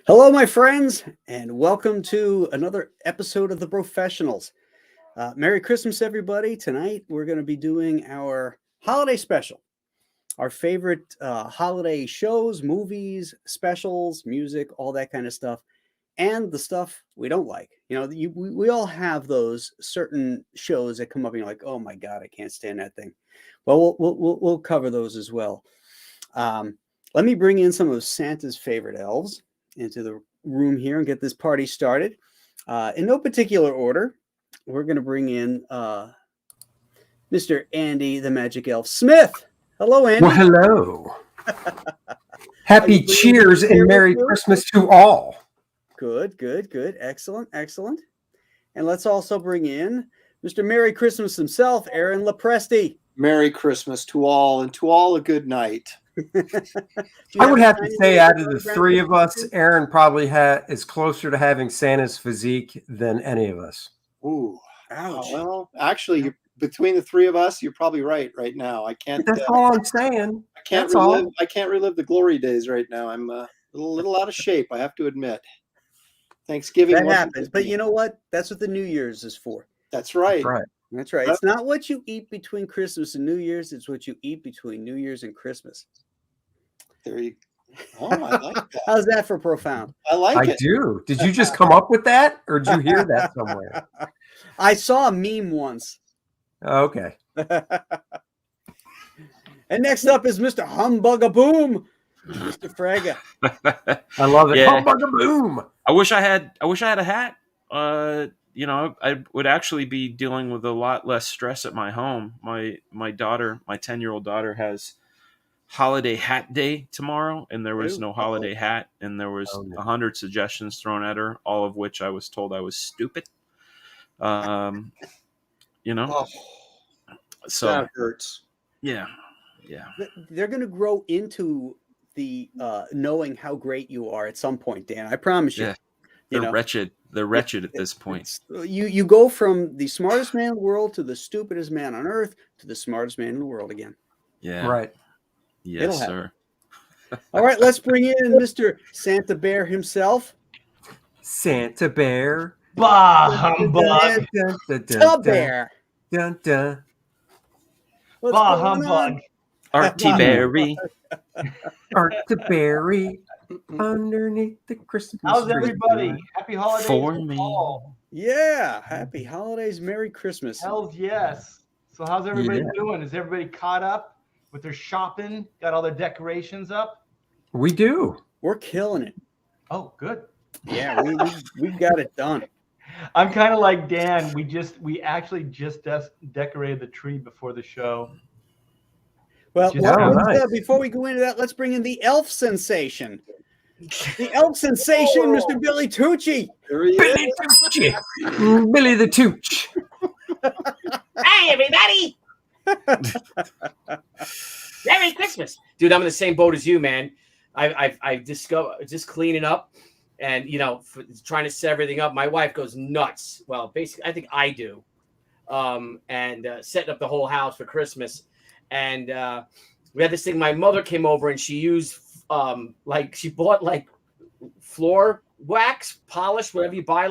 Hello, my friends, and welcome to another episode of the Professionals. Merry Christmas, everybody. Tonight, we're going to be doing our holiday special, our favorite holiday shows, movies, specials, music, all that kind of stuff, and the stuff we don't like. We all have those certain shows that come up and you're like, oh my God, I can't stand that thing. Well, we'll cover those as well. Let me bring in some of Santa's favorite elves into the room here and get this party started. In no particular order, we're going to bring in Mr. Andy, the Magic Elf Smith. Hello, Andy. Well, hello. Happy cheers and Merry Christmas to all. Good. Excellent. And let's also bring in Mr. Merry Christmas himself, Aaron Lepresti. Merry Christmas to all, and to all a good night. I would have to say, out of the three of us, Aaron probably is closer to having Santa's physique than any of us. Ooh, ouch. Well, actually, between the three of us, you're probably right now. I can't. That's all I'm saying. I can't relive the glory days right now. I'm a little out of shape, I have to admit. Thanksgiving. That happens, but you know what? That's what the New Year's is for. That's right. That's right. It's not what you eat between Christmas and New Year's. It's what you eat between New Year's and Christmas. There you go. Oh, I like that. How's that for profound? I like it. I do. Did you just come up with that, or did you hear that somewhere? I saw a meme once. Okay. And next up is Mr. Humbug-a-Boom, Mr. Fraga. I love it. Yeah. Humbug-a-boom. I wish I had a hat. I would actually be dealing with a lot less stress at my home. My daughter, my 10-year-old daughter, has holiday hat day tomorrow, and there was no holiday hat, and there was 100 suggestions thrown at her, all of which I was told I was stupid. So that hurts. Yeah. They're going to grow into the knowing how great you are at some point, Dan. I promise you. Yeah. They're wretched. They're wretched at this point. You go from the smartest man in the world to the stupidest man on earth to the smartest man in the world again. Yeah. Right. Yes, sir. All right, let's bring in Mr. Santa Bear himself. Santa Bear. Bah, humbug. Santa Bear. Dun, dun. What's Bah, going humbug. on? Artie Berry. Artie Berry underneath the Christmas How's tree. everybody? Happy holidays For to me. all. Yeah, happy holidays, Merry Christmas. Hells yes. So how's everybody doing? Is everybody caught up with their shopping? Got all their decorations up? We do. We're killing it. Oh, good. Yeah, we got it done. I'm kind of like Dan. We actually just decorated the tree before the show. Well, nice. Before we go into that, let's bring in the elf sensation. The elf sensation, Mr. Billy Tucci. There he Billy is. Tucci. Billy the Tooch. Hey, everybody! Merry Christmas, dude! I'm in the same boat as you, man. I've discovered just cleaning up, and trying to set everything up. My wife goes nuts. Well, basically, I think I do, and setting up the whole house for Christmas. And we had this thing. My mother came over, and she used she bought floor wax, polish, whatever you buy,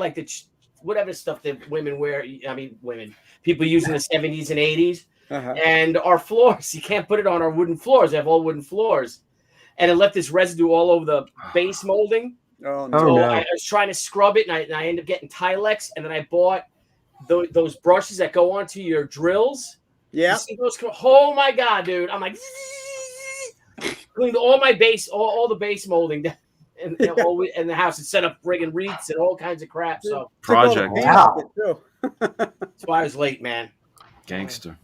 whatever stuff that women wear. I mean, people use in the 70s and 80s. Uh-huh. And our floors, you can't put it on our wooden floors. I have all wooden floors. And it left this residue all over the base molding. Oh, no. So I was trying to scrub it, and I ended up getting Tilex. And then I bought those brushes that go onto your drills. Yeah. Oh, my God, dude. I'm like, cleaned all my base, all the base molding in the house, and set up friggin' wreaths and all kinds of crap. So Project. Wow. that's why I was late, man. Gangster.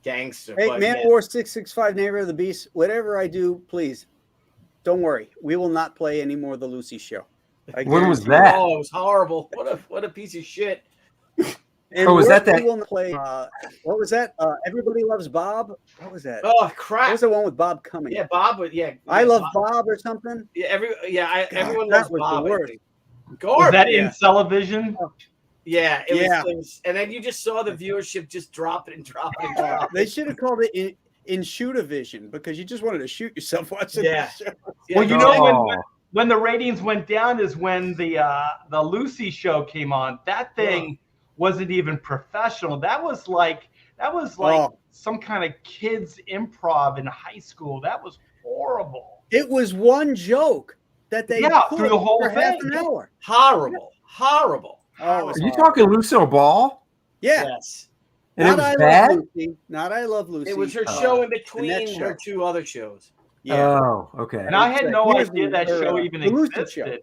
Hey, Man War 665, Neighbor of the Beast, whatever I do, please, don't worry. We will not play any more of the Lucy show. When was that? Oh, it was horrible. What a piece of shit. And was that we will play, what was that? Everybody Loves Bob? What was that? Oh, crap. What was the one with Bob Cummings? Yeah, Bob. I Love Bob or something? Yeah, everyone that loves was Bob. the worst. Was that in Celevision? Yeah, it was. And then you just saw the viewership just drop it. They should have called it in Shoot-A-Vision because you just wanted to shoot yourself watching the show. Well, you know when the ratings went down is when the Lucy show came on. That thing wasn't even professional. That was like some kind of kids improv in high school. That was horrible. It was one joke that they put through the whole for half thing. an hour. Horrible. Oh, Are you talking Lucille Ball? Yeah. Yes. And Not it was I bad? Love Lucy. Not I Love Lucy. It was her show in the next between her show. 2 other shows. Yeah. Oh, okay. And I had no Here's idea that show even the Lucy existed. show.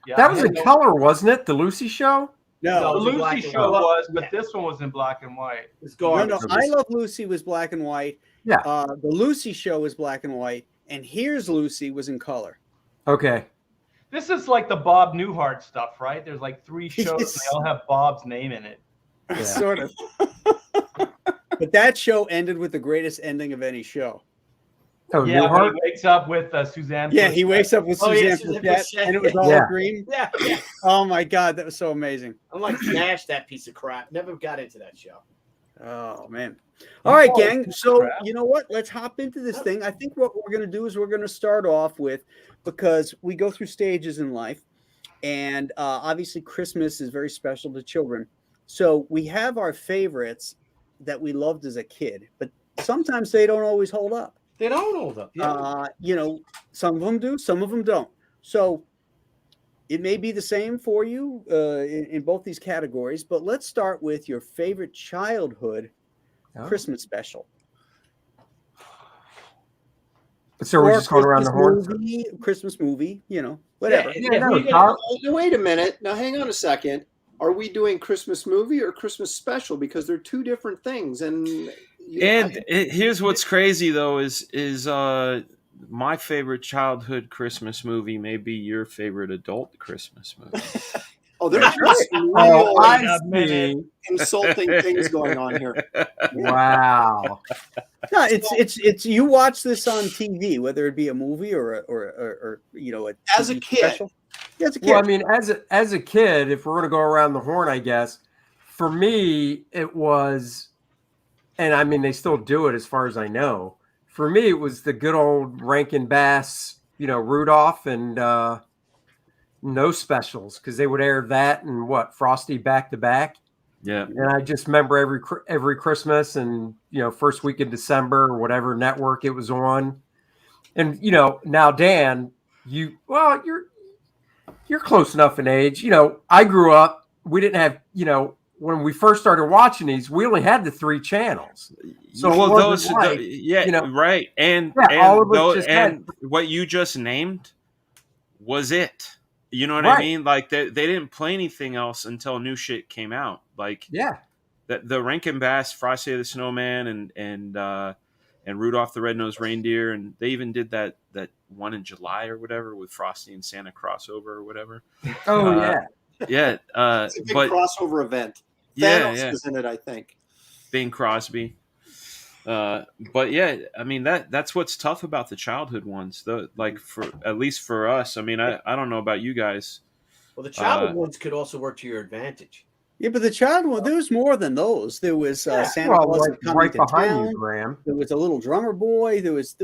Yeah, That was in color, wasn't it? The Lucy show? No, the was in black Lucy and show white. was, but this one was in black and white. It's no, garbage. I Love Lucy was black and white. Yeah. The Lucy show was black and white, and Here's Lucy was in color. Okay. This is like the Bob Newhart stuff, right? There's like 3 shows, and they all have Bob's name in it. Yeah. Sort of. But that show ended with the greatest ending of any show. Oh, Yeah, when Newhart? he wakes up with Suzanne. Yeah, he wakes up with Oh, yeah, Suzanne Suzanne Pleshette, Pleshette. and it was all Yeah. green. Yeah, yeah. Oh my God, that was so amazing. I'm like, smash that piece of crap. Never got into that show. Oh man. All right, Oh, gang. So crap. you know what? Let's hop into this thing. I think what we're going to do is we're going to start off with, because we go through stages in life, and obviously Christmas is very special to children. So we have our favorites that we loved as a kid, but sometimes they don't always hold up. They don't hold up. Yeah. You know, some of them do, some of them don't. So it may be the same for you in both these categories, but let's start with your favorite childhood Christmas special. So we're just going around the horn. Christmas movie, you know, whatever. Wait a minute. Now, hang on a second. Are we doing Christmas movie or Christmas special? Because they're 2 different things. And here's what's crazy though is my favorite childhood Christmas movie may be your favorite adult Christmas movie. there's some real insulting things going on here. Wow. No, it's you watch this on TV, whether it be a movie or you know, as a kid. Special. Yeah, as a kid. Well, I mean, as a kid, if we're going to go around the horn, I guess, for me, it was, and I mean, they still do it as far as I know. For me, it was the good old Rankin Bass, you know, Rudolph and No Specials, because they would air that and Frosty back to back. Yeah. And I just remember every Christmas and, you know, first week in December or whatever network it was on. And, you know, now, Dan, you're close enough in age. You know, I grew up, we didn't have, you know, when we first started watching these, we only had the 3 channels. So you know, right. And what you just named was it. You know what I mean? Like they didn't play anything else until new shit came out. Like the Rankin Bass, Frosty the Snowman, and Rudolph the Red-Nosed Reindeer, and they even did that one in July or whatever with Frosty and Santa crossover or whatever. Oh yeah. It's a big crossover event. Thanos was in it, I think. Bing Crosby. But yeah, I mean that's what's tough about the childhood ones. For at least for us. I mean, I don't know about you guys. Well, the childhood ones could also work to your advantage. Yeah, but the childhood one, there was more than those. There was Santa Claus coming to town. You, Graham. There was a little drummer boy. There was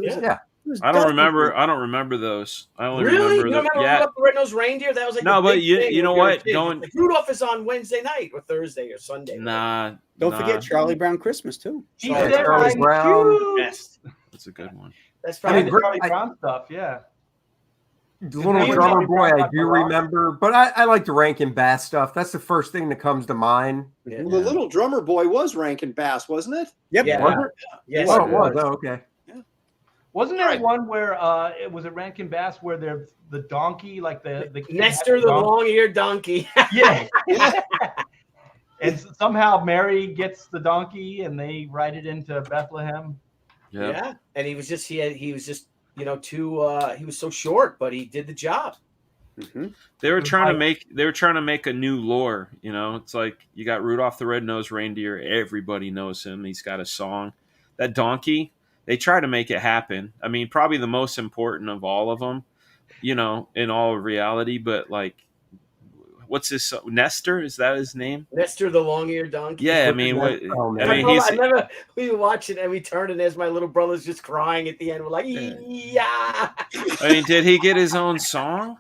I don't remember those. I only really? remember You don't remember Rudolph the Red-Nosed Reindeer? That was like no, but you know what? Like Rudolph is on Wednesday night or Thursday or Sunday. Don't forget Charlie Brown Christmas too. Charlie Brown. Yes. That's a good one. That's probably Charlie Brown stuff. Yeah. The little drummer boy, I do remember, but I like the Rankin Bass stuff. That's the first thing that comes to mind. Yeah. Well, the little drummer boy was Rankin Bass, wasn't it? Yep. Yeah. Was it? Yes. Oh, it was. Oh, okay. Wasn't there one where it was at Rankin Bass where they're the donkey, like the Nestor the long-eared donkey? Yeah. And somehow Mary gets the donkey and they ride it into Bethlehem. Yeah. And he was just you know, he was so short, but he did the job. Mm-hmm. They were trying to make a new lore. You know, it's like you got Rudolph the Red-Nosed Reindeer. Everybody knows him. He's got a song. That donkey. They try to make it happen. I mean, probably the most important of all of them, you know, in all of reality. But like, what's his Nestor? Is that his name? Nestor the long-eared donkey. Yeah, I mean, what? Oh, man. I mean, I remember we were watching and we turned and there's my little brother's just crying at the end. We're like, Yeah. yeah. I mean, did he get his own song?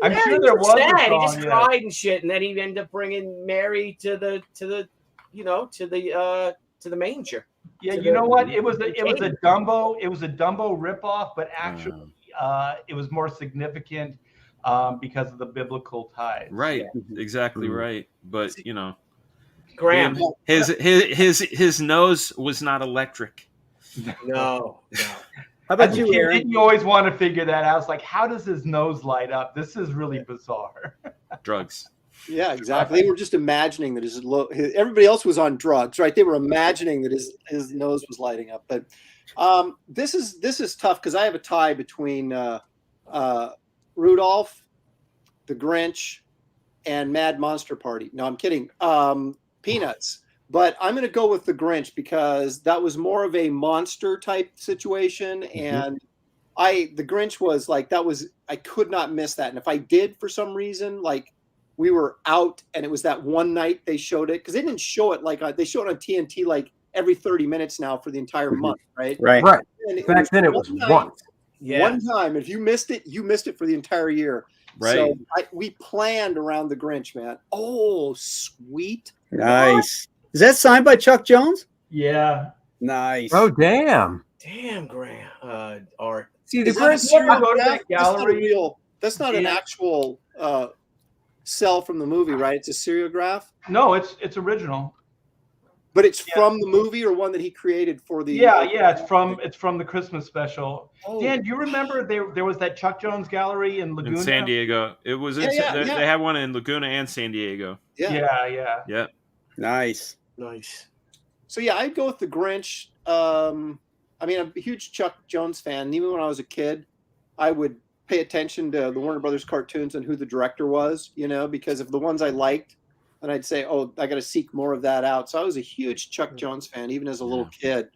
I'm Yeah, sure he there was was a sad. He song, just yeah. cried and shit, and then he ended up bringing Mary to the manger. Yeah, to you know the- what? It was a the Dumbo ripoff, but actually, it was more significant because of the biblical ties. Right, exactly Mhm. right. But you know, Graham. his nose was not electric. No. How As about a you, kid, Aaron? didn't you always want to figure that out? It's like, how does his nose light up? This is really bizarre. Drugs. Yeah, exactly. They were just imagining that everybody else was on drugs, right? They were imagining that his nose was lighting up. But this is tough because I have a tie between Rudolph, the Grinch, and Mad Monster Party. No, I'm kidding. Peanuts. But I'm going to go with the Grinch because that was more of a monster type situation, and the Grinch was like I could not miss that. And if I did for some reason, like we were out and it was that one night they showed it, because they didn't show it they show it on TNT like every 30 minutes now for the entire month, right? Right. And Back then it was one night, once. Yeah. one time. If you missed it, you missed it for the entire year. Right. So we planned around the Grinch, man. Oh, sweet. Nice. Is that signed by Chuck Jones? Yeah. Nice. Oh, damn. Damn, Graham. Art. See, the Is that a Grinch. seriograph? Go to that That's not a gallery. real. That's not an Yeah. actual cell from the movie, right? It's a seriograph, No, it's original. but it's from the movie or one that he created for the. Yeah, it's from the Christmas special. Oh, Dan, do you remember there was that Chuck Jones gallery in Laguna? In San Diego, it was. Yeah. They had one in Laguna and San Diego. Yeah. Yep. Nice. Nice. So yeah, I'd go with the Grinch. I mean, I'm a huge Chuck Jones fan. And even when I was a kid, I would pay attention to the Warner Brothers cartoons and who the director was, because of the ones I liked, and I'd say, oh, I got to seek more of that out. So I was a huge Chuck Jones fan, even as a little kid.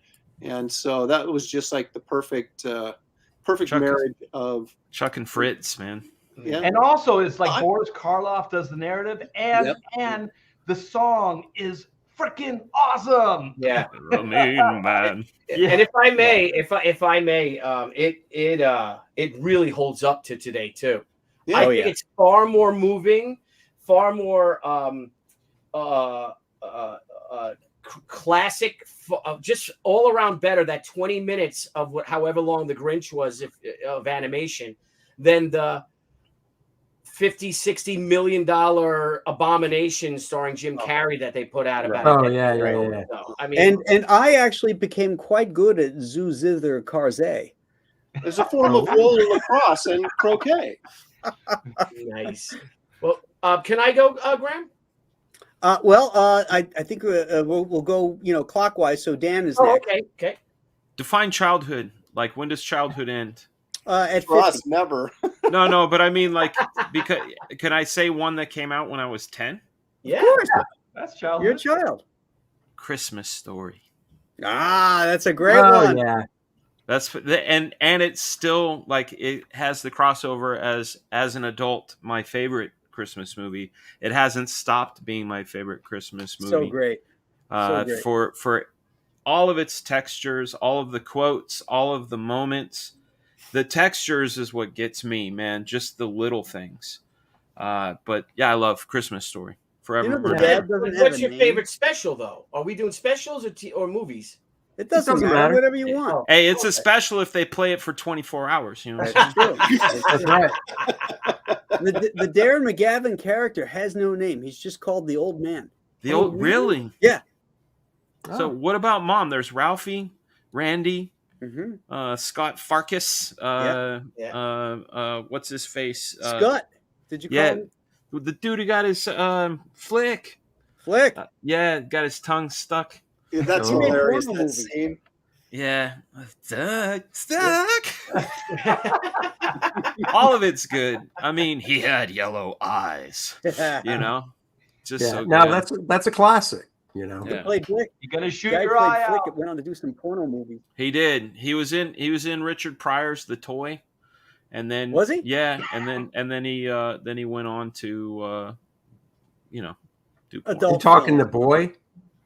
And so that was just like the perfect Chuck- marriage of, Chuck and Fritz, man. yeah. And also, it's like Boris Karloff does the narrative, and the song is freaking awesome. Yeah. The mean man. Yeah. And if I may, it really holds up to today too. Yeah. I think it's far more moving, far more classic, just all around better. That 20 minutes of however long the Grinch was of animation, than the $50-60 million abomination starring Jim Carrey that they put out about. Oh, a yeah, decade yeah, ago. yeah. So, I mean, And I actually became quite good at zoo zither karze. There's a form of roller lacrosse and croquet. nice. Well, can I go, Graham? I think we'll go clockwise. So Dan is next. Okay. Define childhood. Like, when does childhood end? At For 50. us, never. No, but I mean, like, because can I say one that came out when I was 10? Yeah. Of course, That's childhood. you're a child. Christmas Story. That's a great Oh, one. yeah. That's and it's still like it has the crossover as an adult my favorite Christmas movie. It hasn't stopped being my favorite Christmas movie. So great. For all of its textures, all of the quotes, all of the moments. The textures is what gets me, man. Just the little things. But yeah, I love Christmas Story forever. the dad doesn't have What's a your name. favorite special, though? Are we doing specials or movies? It doesn't matter. Whatever you want. Hey, it's a special if they play it for 24 hours. You know what I'm That's saying? true. That's right. The Darren McGavin character has no name. He's just called the old man. The old really? Yeah. So what about Mom? There's Ralphie, Randy, Mm-hmm. Scott Farkas. What's his face? Scott. Did you call him? The dude who got his flick. Flick. Got his tongue stuck. Yeah, that's Oh. hilarious. Porno That movie. scene. Yeah, stuck. All of it's good. I mean, he had yellow eyes. You know, just so No, good. that's a classic. You know. Yeah. Played Flick. You're gonna shoot Guy your played eye Flick. out. It went on to do some porno movies. He did. He was in Richard Pryor's The Toy, And then Was he? Yeah, and then he went on to do porn. You Adult talking film. the boy?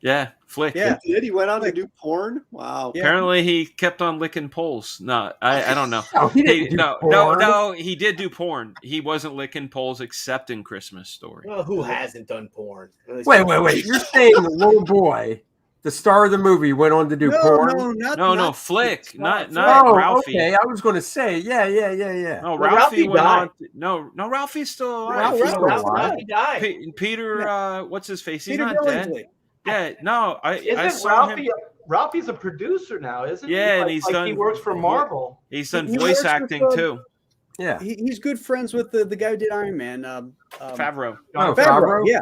Yeah, flick. Yeah. He went on to do porn. Wow. Yeah. Apparently he kept on licking poles. No, I don't know. No, he didn't do porn. No, he did do porn. He wasn't licking poles except in Christmas Story. Well, who hasn't done porn? Wait. You're saying the little boy, the star of the movie, went on to do porn? No, Flick, not Oh, Ralphie. okay. I was going to say, yeah. No, Well, Ralphie went died. on. No, Ralphie's still alive. Ralphie died. Peter, what's his face? He's Peter not dead. Billingsley. Yeah, no, I Isn't saw him. Ralphie's a producer now, isn't he? Yeah, and Like- he's like done. he works for Marvel. He's done He voice works with, acting too. Yeah. He's good friends with the guy who did Iron Man. Favreau. Oh, Favreau. Favreau? Yeah.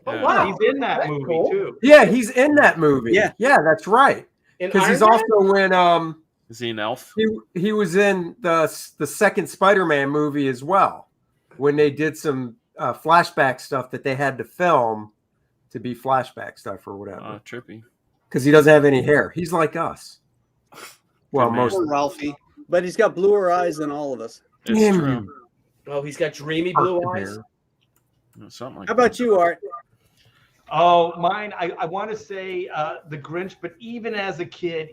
Oh, Yeah. wow, he's in that That's movie cool. too. Yeah, he's in that movie. Yeah. That's right. In Because he's Iron Man? also in Is he an elf? he was in the second Spider-Man movie as well, when they did some flashback stuff that they had to film to be flashback stuff or whatever. Trippy. Because he doesn't have any hair. He's like us. Well, Good man. most Poor of Ralphie. But he's got bluer eyes than all of us. It's Damn true. you. Oh, he's got dreamy blue eyes. Something like How about you, Art? Oh, mine. I want to say the Grinch, but even as a kid,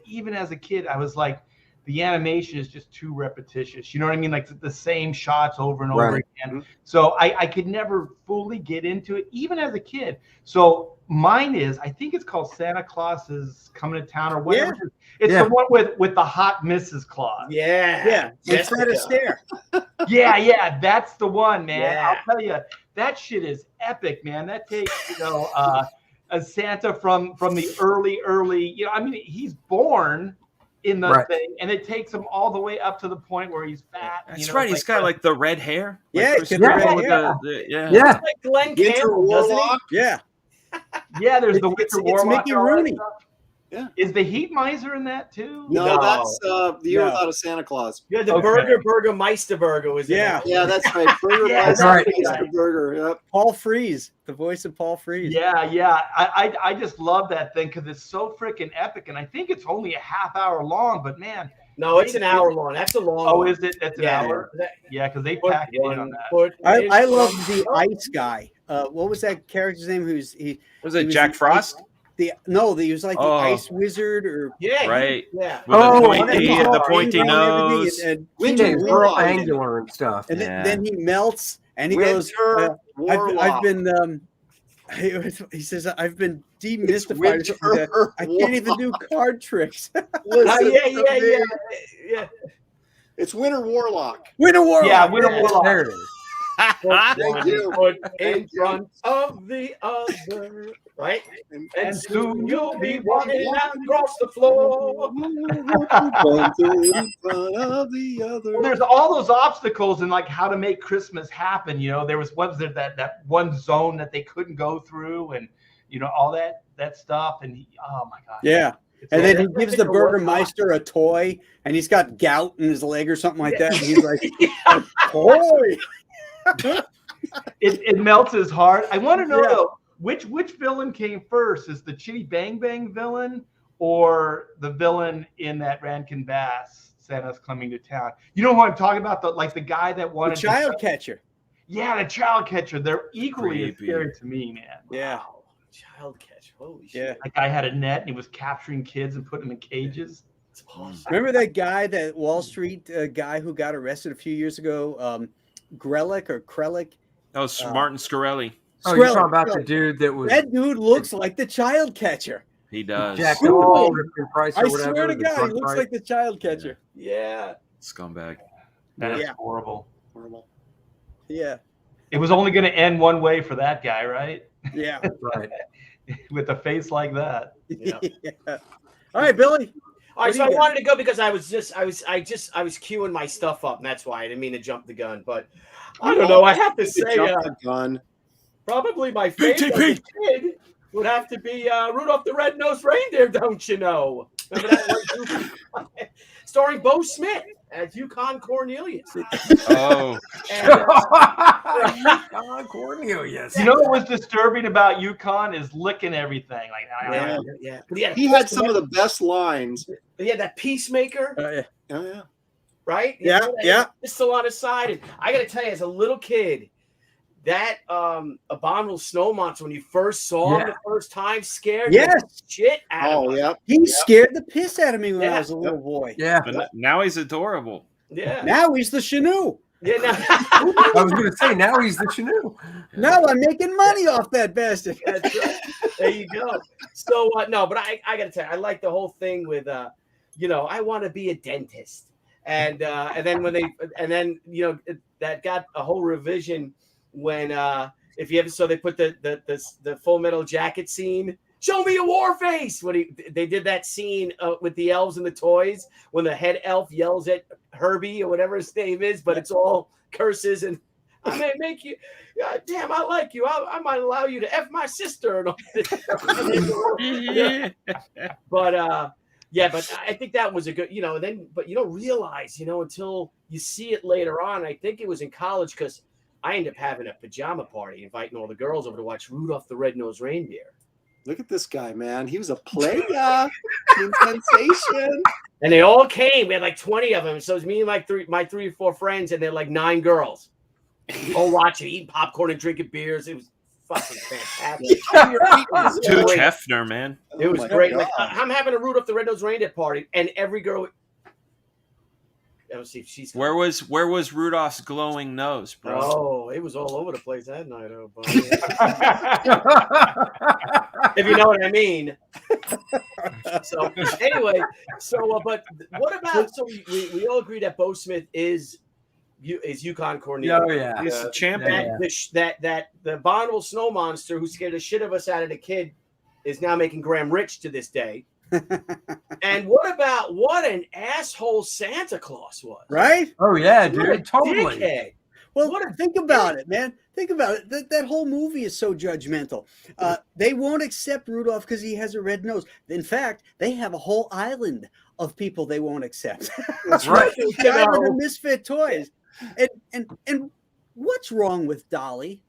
I was like, the animation is just too repetitious. You know what I mean? Like the same shots over and over Right. again. So I could never fully get into it, even as a kid. So mine is, I think it's called Santa Claus is Coming to Town or whatever. Yeah. It's Yeah. the one with the hot Mrs. Claus. Yeah. It's Fred Astaire. Yeah, that's the one, man. Yeah. I'll tell you, that shit is epic, man. That takes, a Santa from the early, I mean, he's born in the Right. thing, and it takes him all the way up to the point where he's fat. That's right. He's got like the red hair. Yeah, Like Christopher the red Reeve with hair. yeah. Yeah. Like Glenn Winter Campbell, doesn't he? Warlock. Yeah. yeah, there's the It's Winter Warlock. Mickey and all that Rooney. stuff. Yeah. Is the Heat Miser in that too? No, No. that's the Year No. Without a Santa Claus. Yeah, the Okay. Burger Meisterburger was in Yeah. it. Yeah, that's right. Burger Yeah, Meister, that's Mr. Burger. Yep. Paul Frees, the voice of Paul Frees. Yeah. I just love that thing because it's so freaking epic, and I think it's only a half hour long. But man, No, it's an hour long. That's a long oh, one. is it? That's an Yeah. hour. That- Yeah, because they put packed it in one on that. foot I in love front the of- ice guy. What was that character's name? Was He it was Jack the Frost? he was like the Oh. ice wizard or Yeah. Right. Yeah. With Oh, the whatever. pointy and everything, nose. and Winter He's real Warlock. angular and stuff. And Yeah. then he melts and he goes, Winter Warlock. I've been he says I've been demystified or something like that. I can't even do card tricks. Listen Yeah. to me. Yeah. It's Winter Warlock. Winter Warlock. Yeah, Winter Warlock. There it is. Put Thank one you. foot in Thank you. front of the other. Right? And And And soon soon you'll be walking across the floor. one foot in front of the other. Well, there's all those obstacles and like how to make Christmas happen. There was that one zone that they couldn't go through, and all that stuff. And oh my god, Yeah. It's And all- then he gives the Burgermeister a toy and he's got gout in his leg or something like that. And he's like, a toy. it melts his heart. I want to know Yeah. though, which villain came first? Is the Chitty Bang Bang villain or the villain in that Rankin Bass Santa's Coming to Town? You know who I'm talking about? The guy that The wanted child catcher. Yeah, the child catcher. They're equally as Creepy. scary to me, man. Yeah. Wow. Child catch. Holy Yeah. shit. That guy had a net and he was capturing kids and putting them in cages. It's awesome. Remember that guy, that Wall Street guy who got arrested a few years ago? Grelick or Krellick? That was Martin Scarelli. Oh, you're Skrellick, talking about the Skrellick. dude that was That dude looks like the child catcher. He does. jacked Ooh. off Christian Price or I whatever. swear to the God, drug he looks price. like the child catcher. Yeah. Scumbag. That is Yeah. horrible. Horrible. Yeah. It was only going to end one way for that guy, right? Yeah. Right. With a face like that. Yeah. Yeah. All right, Billy. All right, What do so I you got? wanted to go because I was queuing my stuff up, and that's why I didn't mean to jump the gun. But I don't know. I have to You say, jumped the gun. probably my favorite as a kid would have to be Rudolph the Red-Nosed Reindeer. Don't you know? Remember that one? Starring Bo Smith as Yukon Cornelius. Oh, And, Cornelius. You know what was disturbing about Yukon is licking everything. Like, yeah. But He had some of the best lines. Yeah, that Peacemaker. Yeah. Oh, yeah. right? You Yeah, know, yeah. pistol on his side. And I got to tell you, as a little kid, that abominable snow monster, when you first saw him the first time, scared Yes. the shit out of me. yeah. He scared the piss out of me when I Yeah. was a little boy. Yeah. But now he's adorable. Yeah. Now he's the Chinoo. Yeah. No. I was going to say, now he's the Chinoo. Now I'm making money off that bastard. That's right. There you go. So no, but I got to tell you, I like the whole thing with you know, I want to be a dentist, and then that got a whole revision when if you ever saw, they put the Full Metal Jacket scene. Show me your war face. When they did that scene with the elves and the toys, when the head elf yells at Herbie or whatever his name is, but it's all curses and I may make you. Damn, I like you. I might allow you to F my sister and all this. But yeah, but I think that was a good, you know. Then, but you don't realize, you know, until you see it later on. I think it was in college because I ended up having a pajama party, inviting all the girls over to watch Rudolph the Red-Nosed Reindeer. Look at this guy, man. He was a player. Team sensation. And they all came. We had like 20 of them. So it was me and my three or four friends, and they're like 9 girls. All watching, eating popcorn and drinking beers. It was fucking fantastic. Hugh Hefner, man. It was great. Like, I'm having a Rudolph the Red-Nosed Reindeer party, and every girl. Let's see if she's. Where was Rudolph's glowing nose, bro? Oh, it was all over the place that night. Oh, if you know what I mean. So anyway, but what about? So we all agree that Bo Smith is Yukon Cornelius. Oh yeah, He's the champion. That the abominable snow monster who scared the shit of us out of the kid is now making Graham rich to this day. And what an asshole Santa Claus was, Right? Oh yeah, What a dude, totally. dickhead. Well, think about it, man. Think about it. That whole movie is so judgmental. They won't accept Rudolph because he has a red nose. In fact, they have a whole island of people they won't accept. That's right. The island of misfit toys. And what's wrong with Dolly?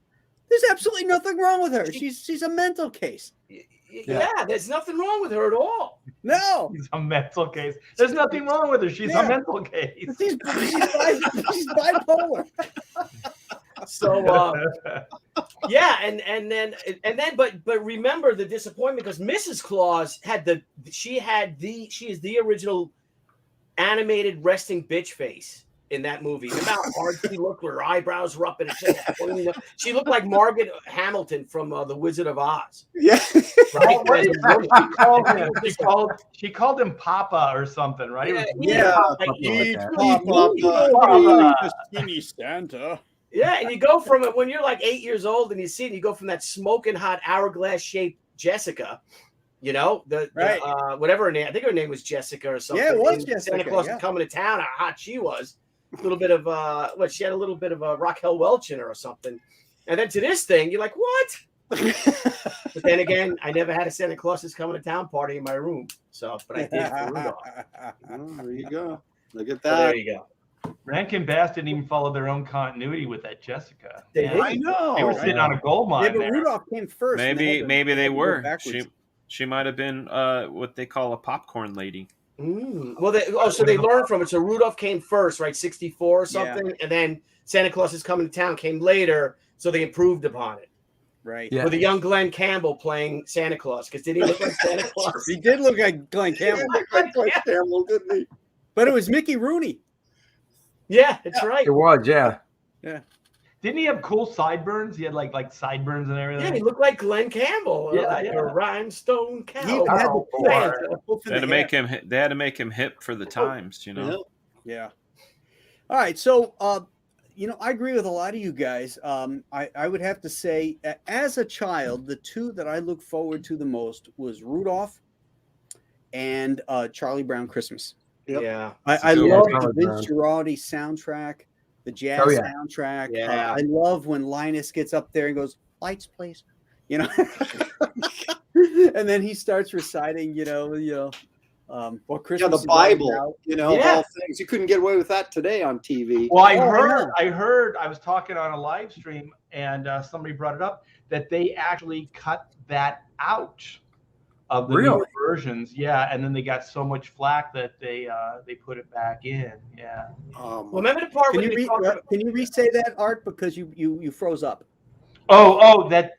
There's absolutely nothing wrong with her. She's a mental case. Yeah, there's nothing wrong with her at all. No, She's a mental case. There's nothing wrong with her. She's a mental case. she's bipolar. So yeah, and then but remember the disappointment because Mrs. Claus she is the original animated resting bitch face in that movie. Remember how hard she looked with her eyebrows were up and she looked like Margaret Hamilton from The Wizard of Oz. Yeah. Right? She called him Papa or something, right? Yeah. Skinny Santa. Yeah, and you go from it when you're like 8 years old and you see it, you go from that smoking hot hourglass shaped Jessica, you know, whatever her name, I think her name was Jessica or something. Yeah, it was and Jessica. Santa Claus was coming to town, how hot she was. A little bit of she had a little bit of a Raquel Welch in her or something. And then to this thing, you're like, what? But then again, I never had a Santa Claus is coming to town party in my room. So, but I did for Rudolph. Oh, there you go. Look at So that. there you go. Rankin Bass didn't even follow their own continuity with that Jessica. I know. They were sitting on a gold mine. Yeah, but there. Rudolph came first. Maybe they were. Backwards. She might have been what they call a popcorn lady. Well, so they learned from it. So Rudolph came first, right? 64 or something, and then Santa Claus is coming to town came later, so they improved upon it. Right. Yeah. With a young Glenn Campbell playing Santa Claus, because didn't he look like Santa Claus? He did look like Glenn Campbell, Campbell, didn't he? but it was Mickey Rooney. Yeah, that's right. It was, yeah. Didn't he have cool sideburns? He had like sideburns and everything. Yeah, he looked like Glenn Campbell, Yeah, like yeah. a rhymestone cow. He even had the Santa. They had to make him hip for the times, you know. Yeah. All right. So, I agree with a lot of you guys. I would have to say, as a child, the two that I look forward to the most was Rudolph and Charlie Brown Christmas. Yep. Yeah. I good love one. the Charlie Vince Girardi soundtrack, the jazz soundtrack. Yeah. I love when Linus gets up there and goes, "Lights, please," and then he starts reciting, what Christmas. The is all Bible, about. of all things. You couldn't get away with that today on TV. Well, I heard. I was talking on a live stream, and somebody brought it up that they actually cut that out of the Really? newer versions. Yeah, and then they got so much flack that they put it back in. Yeah. Well, remember the part Can when you they talked about can you re-say that, Art, because you froze up? That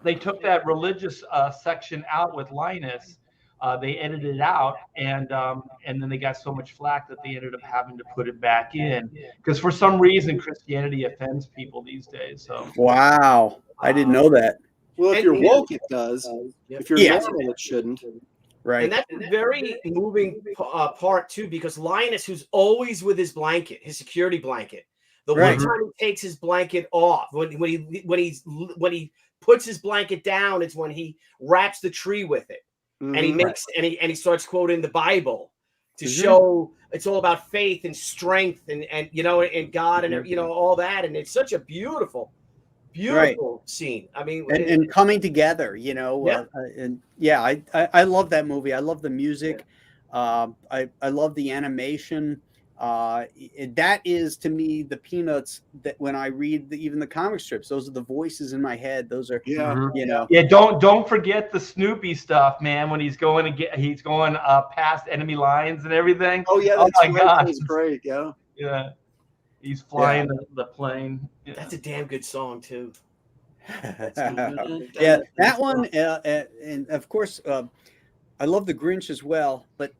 they took that religious section out with Linus. They edited it out, and then they got so much flack that they ended up having to put it back in because for some reason Christianity offends people these days. So Wow, I didn't know that. Well, if And- you're woke, it does. Yep. If you're Yeah. normal, it shouldn't. Right. And that's a very moving part too, because Linus, who's always with his blanket, his security blanket, the Right. one time he takes his blanket off, when he puts his blanket down, it's when he wraps the tree with it, and he Mhm. makes and he starts quoting the Bible to Mhm. show it's all about faith and strength and and God and all that, and it's such a beautiful scene. I mean, and coming together, Yeah. and yeah, I love that movie. I love the music. I love the animation. That is to me the Peanuts that when I read even the comic strips, those are the voices in my head. Those are Yeah. Mhm. yeah, don't forget the Snoopy stuff, man. When he's going past enemy lines and everything. Oh yeah, Oh that's my right. gosh. That was great. Yeah. Yeah, he's flying the plane. Yeah. that's a damn good song too. Yeah, that one, and of course, I love the Grinch as well. But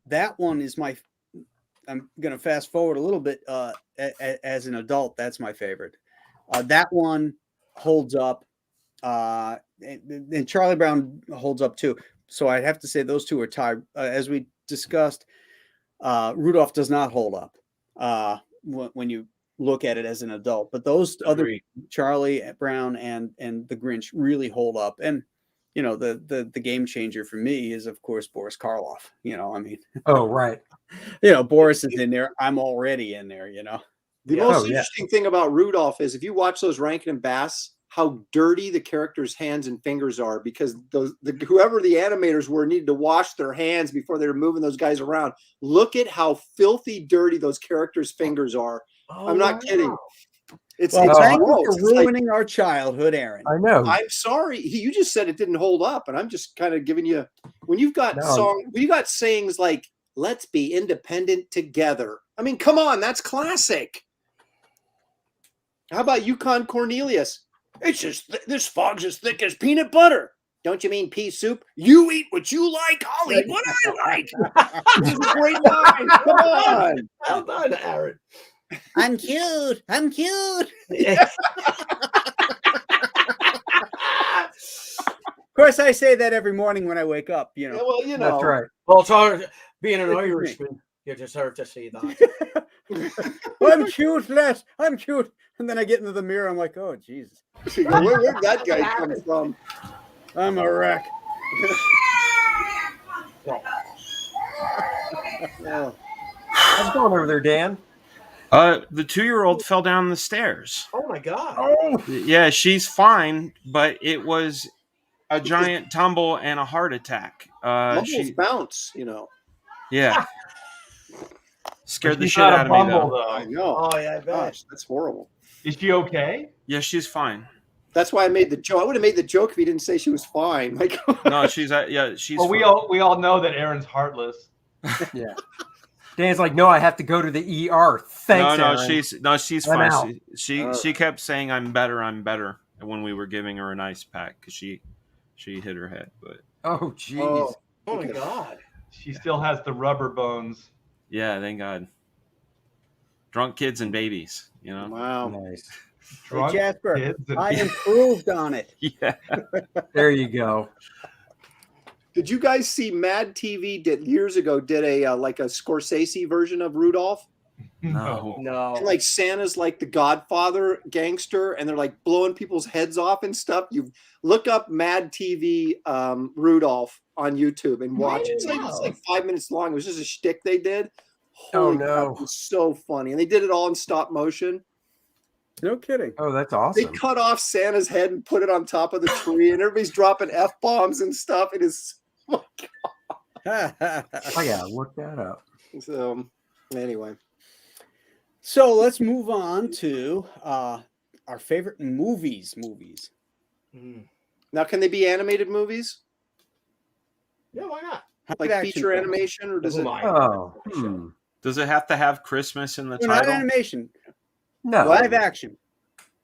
that one is my. I'm going to fast forward a little bit. As an adult, that's my favorite. That one holds up, and Charlie Brown holds up too. So I'd have to say those two are tied. As we discussed, Rudolph does not hold up when you look at it as an adult. But those other Agreed. Charlie Brown and the Grinch really hold up. And the game changer for me is of course Boris Karloff. I mean, Oh, right. Boris is in there. I'm already in there. The Yeah. most Oh, yeah. interesting thing about Rudolph is if you watch those Rankin and Bass, how dirty the characters' hands and fingers are because whoever the animators were needed to wash their hands before they were moving those guys around. Look at how filthy dirty those characters' fingers are. I'm not kidding. It's Well, it's thank you gross. for It's like, ruining our childhood, Aaron. I know. I'm sorry. You just said it didn't hold up, and I'm just kind of giving you when you've got No. when you got sayings like "Let's be independent together." I mean, come on, that's classic. How about Yukon Cornelius? It's just this fog's as thick as peanut butter. Don't you mean pea soup? You eat what you like. I'll eat what I like. This is a great line. Come on. Well done, Aaron. I'm cute. I'm cute. Of course, I say that every morning when I wake up. Yeah, well, That's right. Well, it's hard being an This is me. Irishman. You deserve to see that. I'm cute, Les. I'm cute. And then I get into the mirror. I'm like, oh, Jesus. Where'd that guy come from? I'm a wreck. Oh. How's it going over there, Dan? The 2-year-old fell down the stairs. Oh my God. Oh, Yeah, she's fine, but it was a giant tumble and a heart attack. Bumbles bounce, Yeah, scared the She's shit not out a of me bumble, though. I know. Oh yeah, I bet. Gosh, that's horrible. Is she okay? Yeah, she's fine. That's why I made the joke. I would have made the joke if he didn't say she was fine. Like, No, she's Well, we all know that Aaron's heartless. yeah. Dan's like, no, I have to go to the ER. Thanks, no, Aaron. she's I'm fine. out. She kept saying I'm better when we were giving her an ice pack because she hit her head. But Oh, jeez. oh, Oh my God. She still has the rubber bones. yeah, thank God. Drunk kids and babies, wow. Nice. Hey, Drunk Jasper, kids and- I improved on it. Yeah. There you go. Did you guys see Mad TV years ago did a like a Scorsese version of Rudolph? No. No. And like Santa's like the Godfather gangster, and they're like blowing people's heads off and stuff. You look up Mad TV Rudolph on YouTube and watch it. It's like 5 minutes long. It was just a shtick they did. Holy crap, no. it was so funny, and they did it all in stop motion. No kidding. Oh, that's They awesome. cut off Santa's head and put it on top of the tree, and everybody's dropping F-bombs and stuff. It is I gotta look that up. so. Anyway, So let's move on to our favorite movies. Mm. now can they be animated movies? Yeah, why not? Like Live action feature film. animation, or does Who it? am I? Oh, Does it have to have Christmas in the No, not title? animation. no, Live action.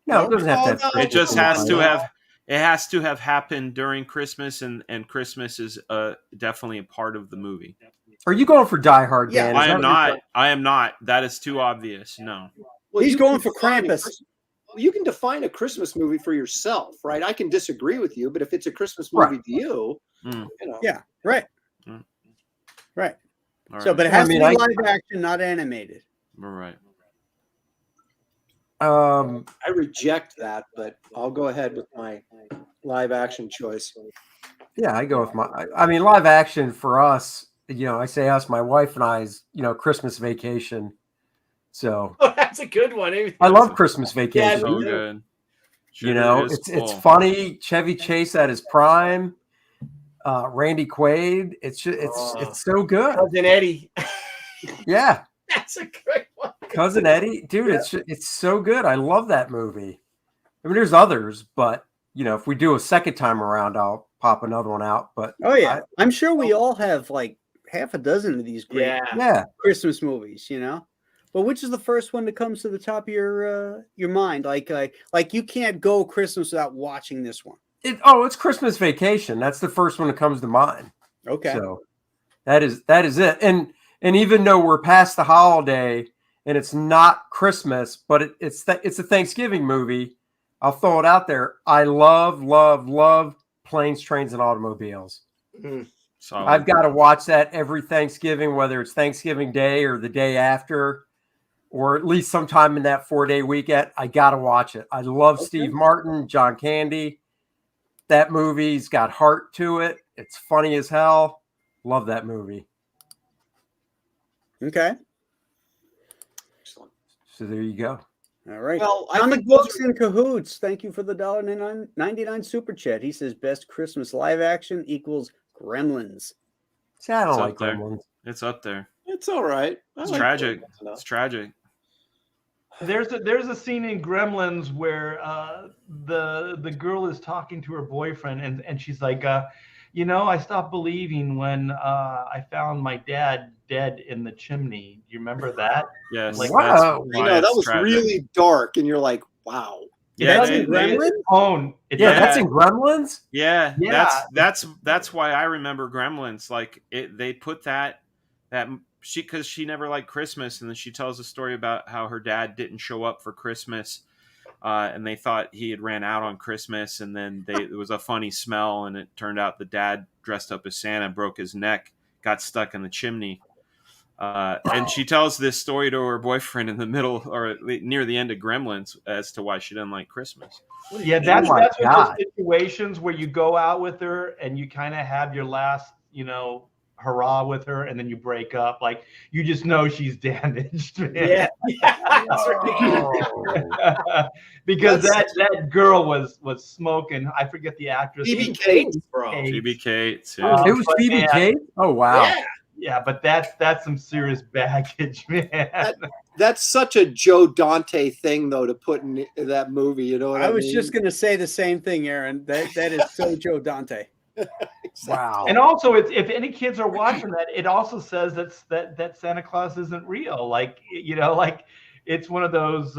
no, No? it doesn't have to Oh, have. no. Christmas It just in the has to title. have. It has to have happened during Christmas, and Christmas is definitely a part of the movie. Are you going for Die Hard, Yeah, Dan? I Is am that what you're not. I am not. That is too obvious. No. Well, He's you going can for define a Krampus. You can define a Christmas movie for yourself, right? I can disagree with you, but if it's a Christmas Right. movie to you, Mm. you know, Yeah, right. Mm. Right. All So, right. but it I has mean, to be I- live action, not animated. All right. I reject that, but I'll go ahead with my live action choice. Yeah, I go with my. I mean, live action for us. You know, I say us, my wife and I's. You know, Christmas Vacation. So Oh, that's a good one. I love Christmas Vacation. So me too. good. You Sugar know, is it's full. funny. Chevy Chase at his prime. Randy Quaid. It's just, it's so good. Cousin Eddie. Yeah, That's a great one. Cousin Eddie, dude. It's so good. I love that movie. I mean, there's others, but you know, if we do a second time around, I'll pop another one out. But Oh yeah, I'm sure we all have like half a dozen of these great Yeah. Christmas movies. You know, but which is the first one that comes to the top of your mind? Like you can't go Christmas without watching this one. It's Christmas Vacation. That's the first one that comes to mind. Okay. So that is it. And even though we're past the holiday and it's not Christmas, but it's a Thanksgiving movie, I'll throw it out there. I love Planes, Trains, and Automobiles. Solid. I've got to watch that every Thanksgiving, whether it's Thanksgiving Day or the day after, or at least sometime in that 4-day weekend. I got to watch it. I love Steve Martin, John Candy. That movie's got heart to it. It's funny as hell. Love that movie. Okay. Excellent. So there you go. All right. Well, I Comic think those Books in Cahoots. Thank you for the $1.99 super chat. He says best Christmas live action equals Gremlins. See, I don't It's like up there. Gremlins. It's up there. It's all right. I It's like tragic. Gremlins enough. It's tragic. There's a scene in Gremlins where the girl is talking to her boyfriend and she's like, I stopped believing when I found my dad dead in the chimney. Do you remember that? Yes. Like, that's wow. why I know that it's was tragic. really dark, and you're like, wow. Yeah, That's they- in they- Gremlins? Yeah, that's in Gremlins. Yeah, Yeah. that's why I remember Gremlins. Like they put that because she never liked Christmas, and then she tells a story about how her dad didn't show up for Christmas, and they thought he had ran out on Christmas, and then it was a funny smell, and it turned out the dad dressed up as Santa, broke his neck, got stuck in the chimney. And she tells this story to her boyfriend in the middle or near the end of Gremlins as to why she doesn't like Christmas. Yeah, that's Oh my one of God. those situations where you go out with her and you kind of have your last, hurrah with her, and then you break up. Like you just know she's damaged, man. Yeah. That's ridiculous. Oh. Because That's- that girl was smoking. I forget the actress. Phoebe Cates, bro. Cates. Phoebe Cates. Yeah. It was But Phoebe man, Cates. Oh wow. Yeah. Yeah, but that's some serious baggage, man. That's such a Joe Dante thing, though, to put in that movie. You know what I I was mean? just going to say the same thing, Aaron. That is so Joe Dante. Wow. And also, if any kids are watching that, it also says that Santa Claus isn't real. Like it's one of those.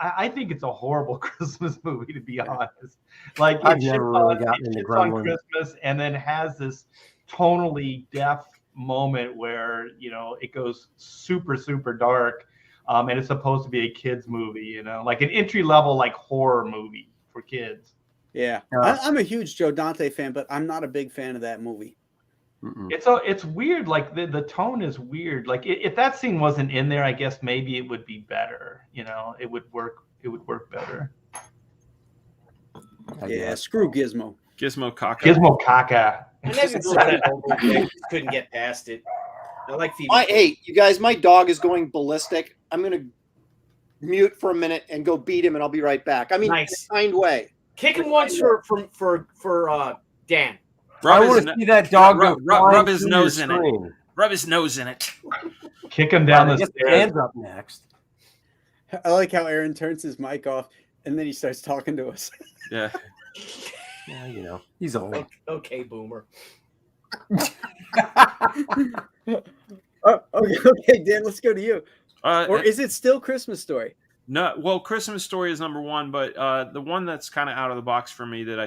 I think it's a horrible Christmas movie, to be honest. Like I've it never shits really on- gotten it into shits on Gremlins. Christmas, and then has this tonally deaf moment where it goes super dark, and it's supposed to be a kids movie, like an entry level like horror movie for kids. Yeah. Yeah. I'm a huge Joe Dante fan, but I'm not a big fan of that movie. Mm-mm. It's weird. Like the tone is weird. Like if that scene wasn't in there, I guess maybe it would be better. It would work. It would work better. I Yeah, guess. screw Gizmo. Gizmo Caca. Gizmo Caca. I never grew up that old movie. I just couldn't get past it. I like Phoebe. Hey, you guys, my dog is going ballistic. I'm gonna mute for a minute and go beat him, and I'll be right back. I mean, Nice. in a kind way. Kick him once for Dan. I want to see that dog go rub flying his through nose your in it. screen. Rub his nose in it. Kick him down I the guess stairs. Dan's up next. I like how Aaron turns his mic off and then he starts talking to us. Yeah. Yeah, you know, he's old. Okay, boomer. Okay, Dan, let's go to you. Or Uh, is it still Christmas Story? No, well, Christmas Story is number one, but the one that's kind of out of the box for me that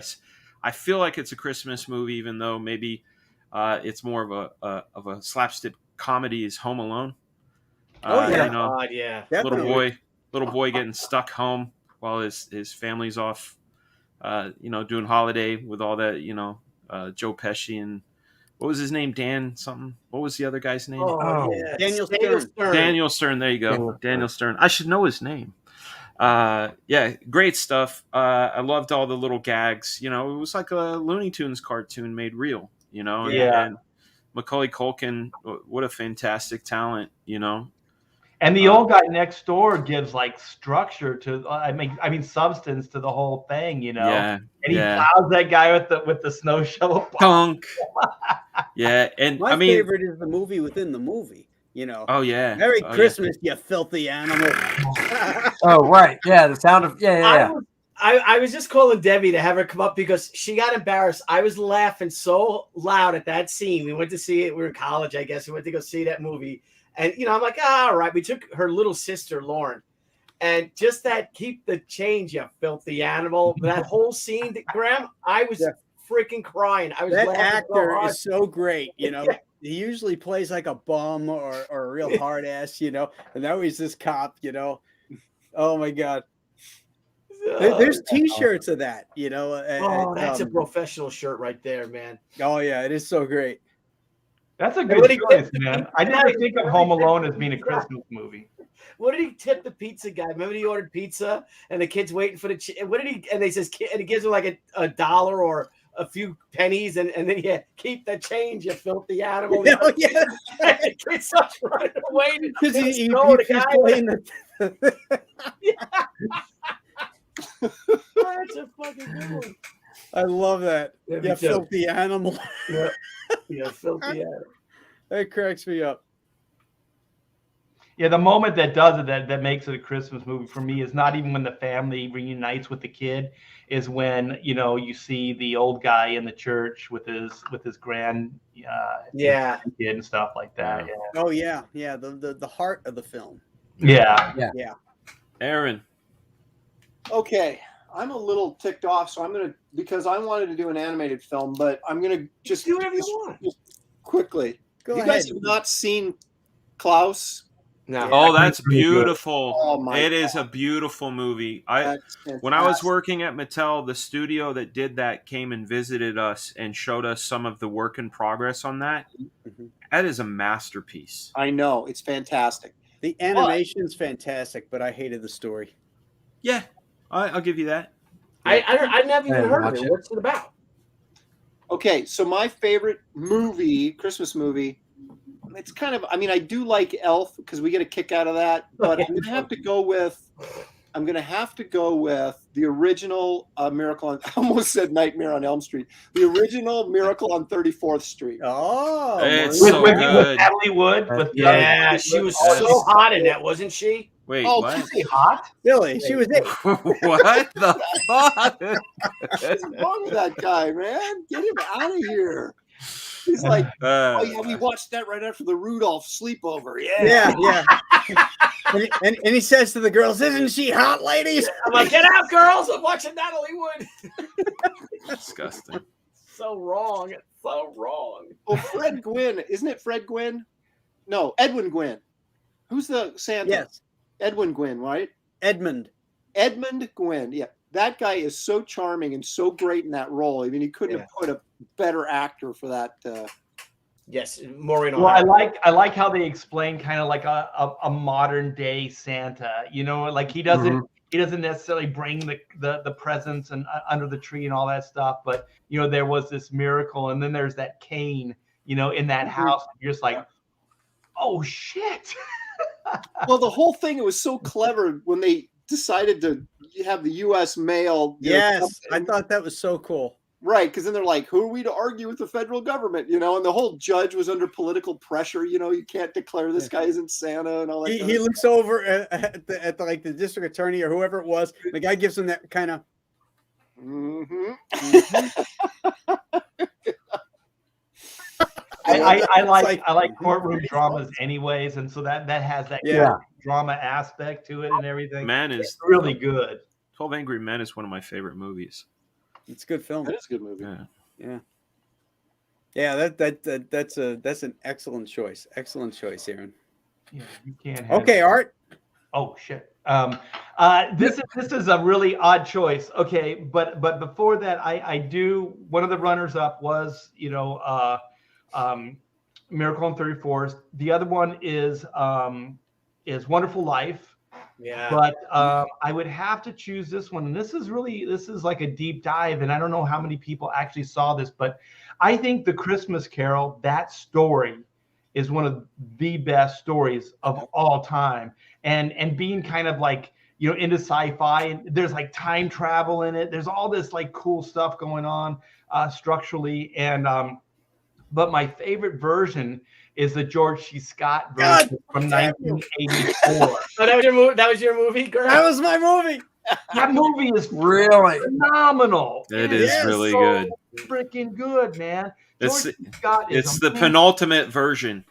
I feel like it's a Christmas movie, even though maybe it's more of a slapstick comedy, is Home Alone. Oh, yeah. You know, God, yeah. Definitely. little boy getting stuck home while his family's off, doing holiday with all that, Joe Pesci and what was his name? Dan something. What was the other guy's name? Oh, yeah. Daniel Stern. Daniel Stern. There you go. Daniel Stern. I should know his name. Yeah, great stuff. I loved all the little gags. You know, it was like a Looney Tunes cartoon made real. You know, and Macaulay Culkin, what a fantastic talent. You know, And the old guy next door gives like structure to, I mean, substance to the whole thing, you know. Yeah, and he plows that guy with the snow shovel. Punk. Yeah, and my favorite is the movie within the movie. You know. Oh yeah. Merry Christmas, you filthy animal. Oh right, yeah. The sound of yeah. I was just calling Debbie to have her come up because she got embarrassed. I was laughing so loud at that scene. We went to see it. We were in college, I guess. We went to go see that movie. And, I'm like, all right. We took her little sister, Lauren. And just that, keep the change, you filthy animal. That whole scene, Graham, I was freaking crying. I was that laughing actor so is so great, you know. He usually plays like a bum or a real hard ass, you know. And now he's this cop, you know. Oh, my God. There's T-shirts of that, you know. That's a professional shirt right there, man. Oh yeah, it is so great. That's a good choice, man. I never think of Home Alone as being a Christmas movie. What did he tip the pizza guy? Remember he ordered pizza and the kid's waiting for the. What did he? And they says, and he gives him like a dollar or a few pennies, and then keep the change, you filthy animal. Oh, yeah. The kid starts running away because he's playing the. That's a fucking good one. I love that. Yeah, filthy animal. Yeah, filthy animal. That cracks me up. Yeah, the moment that does it, that makes it a Christmas movie for me is not even when the family reunites with the kid, is when you see the old guy in the church with his grand kid and stuff like that. Yeah. Oh yeah, the heart of the film. Yeah. Aaron. Okay, I'm a little ticked off, so because I wanted to do an animated film, but I'm gonna just do whatever you want. Just quickly. Go you ahead. guys have not seen Klaus? No. Oh, that's beautiful. Oh, my it God. is a beautiful movie. When I was working at Mattel, the studio that did that came and visited us and showed us some of the work in progress on that. Mm-hmm. That is a masterpiece. I know, it's fantastic. The animation's fantastic, but I hated the story. Yeah, I'll give you that. I never even heard of it. What's it about? Okay, so my favorite Christmas movie, it's kind of, I do like Elf because we get a kick out of that, but I'm going to have to go with the original Miracle on, I almost said Nightmare on Elm Street, the original Miracle on 34th Street. Oh, it's with good. Natalie Wood. She was so hot in that, wasn't she? Wait, Oh, what? Is she hot? Billy, she was it. What the fuck? What's wrong with that guy, man? Get him out of here. He's like, oh yeah, we watched that right after the Rudolph sleepover. Yeah. and he says to the girls, "Isn't she hot, ladies?" I'm like, "Get out, girls! I'm watching Natalie Wood." Disgusting. So wrong. It's so wrong. Oh, Fred Gwynn, isn't it Fred Gwynn? No, Edwin Gwynn. Who's the Santa? Yes, Edwin Gwynn, right? Edmund Gwynn. Yeah, that guy is so charming and so great in that role. I mean, he couldn't have put a better actor for that. Yes, Maureen. Well, I like how they explain kind of like a modern day Santa. Like he doesn't necessarily bring the presents and under the tree and all that stuff, but there was this miracle, and then there's that cane, in that house. You're just like, oh shit. Well, the whole thing, it was so clever when they decided to have the U.S. mail. Yes, I thought that was so cool. Right, because then they're like, who are we to argue with the federal government? And the whole judge was under political pressure. You can't declare this guy isn't Santa and all that. He looks over at the district attorney or whoever it was. The guy gives him that kind of. Mhm. I like courtroom dramas anyways, and so that has that Yeah. courtroom drama aspect to it and everything. Man It's is really good. 12 Angry Men is one of my favorite movies. It's a good film. That is a good movie. Yeah. Yeah. That's an excellent choice. Excellent choice, Aaron. Yeah, you can't have Okay, Art. Oh shit. This is a really odd choice. Okay, but before that, I do one of the runners up was Miracle on 34th. The other one is Wonderful Life. Yeah. But I would have to choose this one. And this is like a deep dive, and I don't know how many people actually saw this, but I think The Christmas Carol, that story is one of the best stories of all time. And being kind of like, into sci-fi, and there's like time travel in it. There's all this like cool stuff going on structurally. And but my favorite version is the George C. Scott version from 1984. Oh, that was your movie. That was your movie, girl. That was my movie. That movie is Really phenomenal. It is really so good. Freaking good, man. It's George C. Scott is it's the amazing. penultimate version.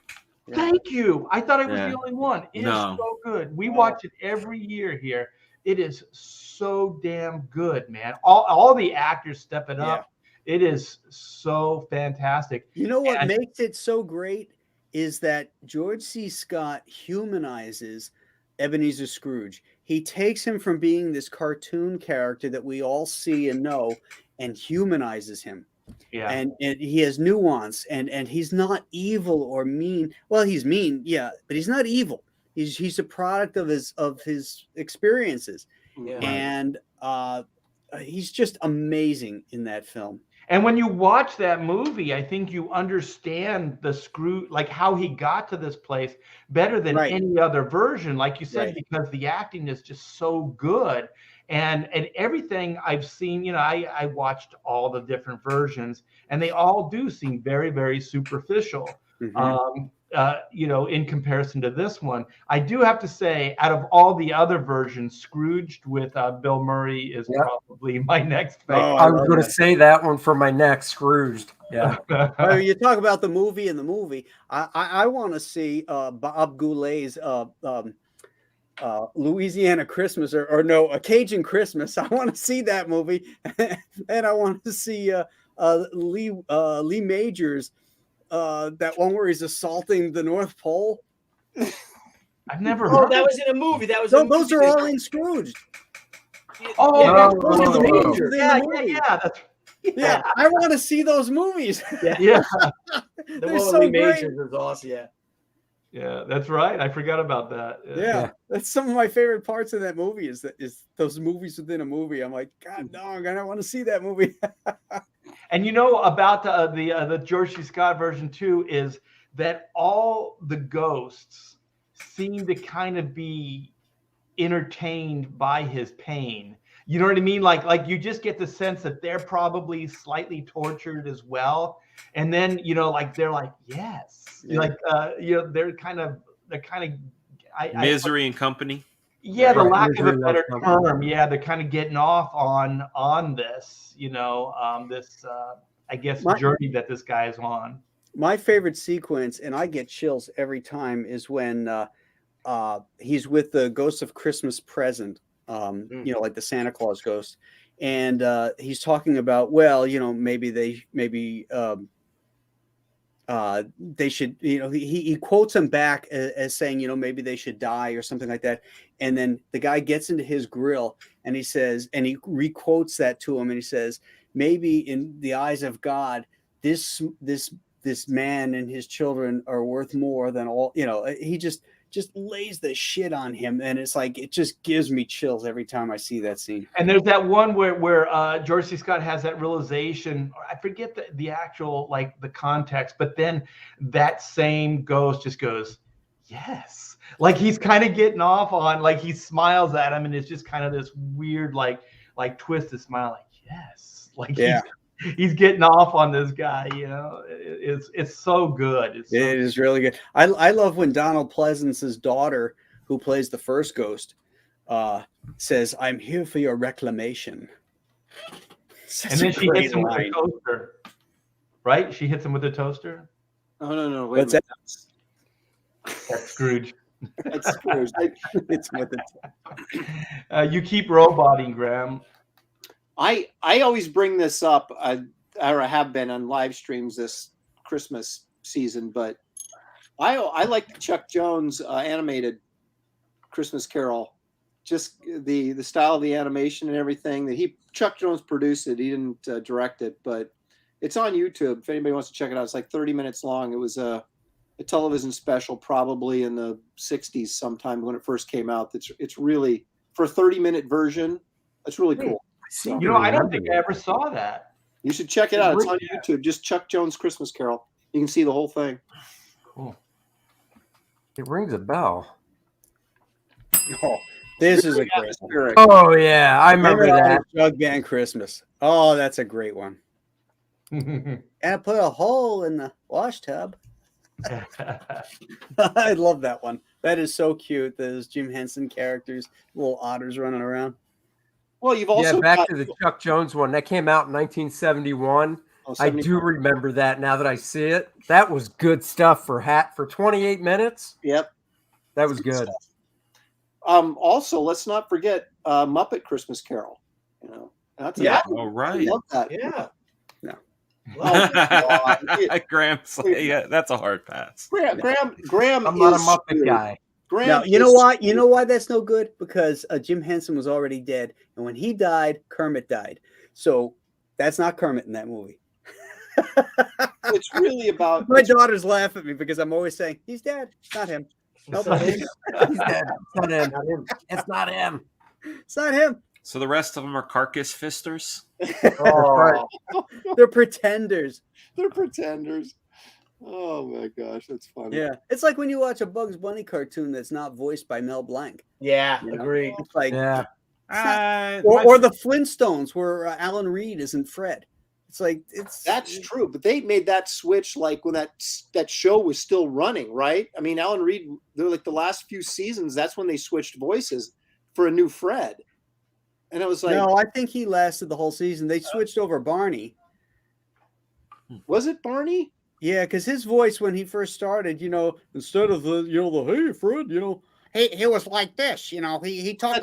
Thank you. I thought I was Yeah. the only one. It is No. so good. We watch it every year here. It is so damn good, man. All the actors step it up. It is so fantastic. You know what And- makes it so great is that George C. Scott humanizes Ebenezer Scrooge. He takes him from being this cartoon character that we all see and know and humanizes him. Yeah. And he has nuance, and he's not evil or mean. Well, he's mean, yeah, but he's not evil. He's a product of his experiences. Yeah. And he's just amazing in that film. And when you watch that movie, I think you understand the Scrooge, like how he got to this place better than any other version, like you said, because the acting is just so good. And everything I've seen, I watched all the different versions, and they all do seem very, very superficial. In comparison to this one. I do have to say, out of all the other versions, Scrooged with Bill Murray is probably my next favorite. I was going to say that one for my next, Scrooged. Yeah. You talk about the movie and the movie. I want to see Bob Goulet's Louisiana Christmas or no, A Cajun Christmas. I want to see that movie, and I want to see Lee Majors. That one where he's assaulting the North Pole. I've never Oh, heard that of was in a movie. That was those are all in Scrooge. Oh, yeah. I want to see those movies. Yeah. The They're one so with Lee great. Majors is awesome. Yeah. Yeah, that's right. I forgot about that. Yeah, that's some of my favorite parts of that movie is those movies within a movie. I'm like, God dog, I don't want to see that movie. And about the George C. Scott version too is that all the ghosts seem to kind of be entertained by his pain. You know what I mean? Like you just get the sense that they're probably slightly tortured as well. And then they're like, yes, they're kind of Misery and Company. Yeah, the lack of a better term. Yeah, they're kind of getting off on this, this I guess journey that this guy is on. My favorite sequence, and I get chills every time, is when he's with the Ghost of Christmas Present, like the Santa Claus ghost, and he's talking about, maybe they should, he quotes him back as saying, maybe they should die or something like that. And then the guy gets into his grill and he says, and he requotes that to him. And he says, maybe in the eyes of God, this man and his children are worth more than all, he just lays the shit on him. And it's like, it just gives me chills every time I see that scene. And there's that one where George C. Scott has that realization, I forget the actual, the context, but then that same ghost just goes, yes. Like he's kind of getting off on, he smiles at him and it's just kind of this weird, twisted smile, yes. He's getting off on this guy, it's so good. It is really good. I love when Donald Pleasance's daughter, who plays the first ghost, says, "I'm here for your reclamation." Such And a then she great hits him with a line. toaster. Right? She hits him with a toaster. Oh no, wait What's a minute. That's Scrooge. That's Scrooge. It's with it. You keep roboting, Graham. I always bring this up, or I have been on live streams this Christmas season, but I like the Chuck Jones animated Christmas Carol. Just the style of the animation and everything that Chuck Jones produced it. He didn't direct it, but it's on YouTube. If anybody wants to check it out, it's like 30 minutes long. It was a television special, probably in the 60s sometime when it first came out. It's really, for a 30-minute version, it's really cool. So, I don't think I ever saw that. you should check it out. It's on YouTube. Just Chuck Jones Christmas Carol. You can see the whole thing. Cool. It rings a bell. Oh, this is a great one. Atmospheric. Oh yeah, I remember that. Jug Band Christmas. Oh, that's a great one. And I put a hole in the wash tub. I love that one. That is so cute. Those Jim Henson characters, little otters running around. Well, you've also Yeah, back got, to the Chuck Jones one. That came out in 1971. oh, I 70 do remember that now that I see it. That was good stuff for 28 minutes. Yep. That was good. Stuff. Also, let's not forget Muppet Christmas Carol. That's Yeah. I right. love that. Yeah. No. Oh, God. Graham's like, yeah, that's a hard pass. Graham I'm not a is Muppet screwed. guy. Graham Now, you know is why? You screwed. know why that's no good? Because Jim Henson was already dead, and when he died, Kermit died. So that's not Kermit in that movie. It's really about My daughters laugh at me because I'm always saying he's dead. It's not him. Nope, not it's He's dead. It's not him. It's not him. not him. So the rest of them are carcass fisters. Oh, They're pretenders. they're pretenders. Oh my gosh, that's funny. Yeah, it's like when you watch a Bugs Bunny cartoon that's not voiced by Mel Blanc. Yeah, You know? agreed. It's like, yeah. or the Flintstones where Alan Reed isn't Fred. It's like That's true, but they made that switch like when that show was still running, right? I mean, Alan Reed, they're like the last few seasons. That's when they switched voices for a new Fred, and it was like, No, I think he lasted the whole season. They switched over Barney. was it Barney? Yeah, because his voice when he first started, instead of the hey Fred, he was like this, he talked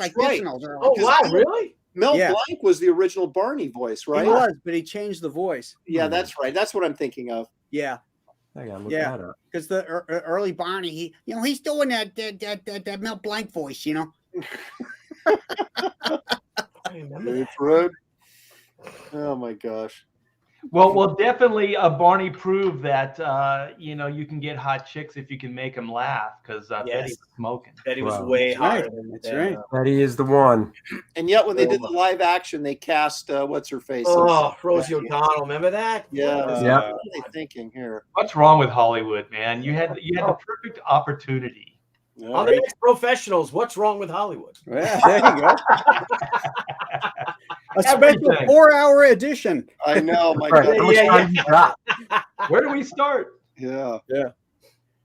That's like right. this. And Oh wow, really? Mel Yeah. Blanc was the original Barney voice, right? He was, but he changed the voice. Yeah, that's right. That's what I'm thinking of. Yeah, I gotta look Yeah. that up. because the early Barney, he's doing that Mel Blanc voice, Hey, Fred. Oh my gosh. Well, definitely Barney proved that you can get hot chicks if you can make them laugh because Betty Yes. was smoking. Betty was Wow. way That's right. hotter than That's than, right. Betty is the one. And yet, when they did the live action, they cast what's her face? Oh, Rosie O'Donnell, remember that? Yeah. Yeah. What are they thinking here? What's wrong with Hollywood, man? You had the perfect opportunity. On the next Professionals, what's wrong with Hollywood? Yeah, there you go. A special Everything. 4-hour edition. I know, my Right. God. How much time you got? Where do we start? Yeah.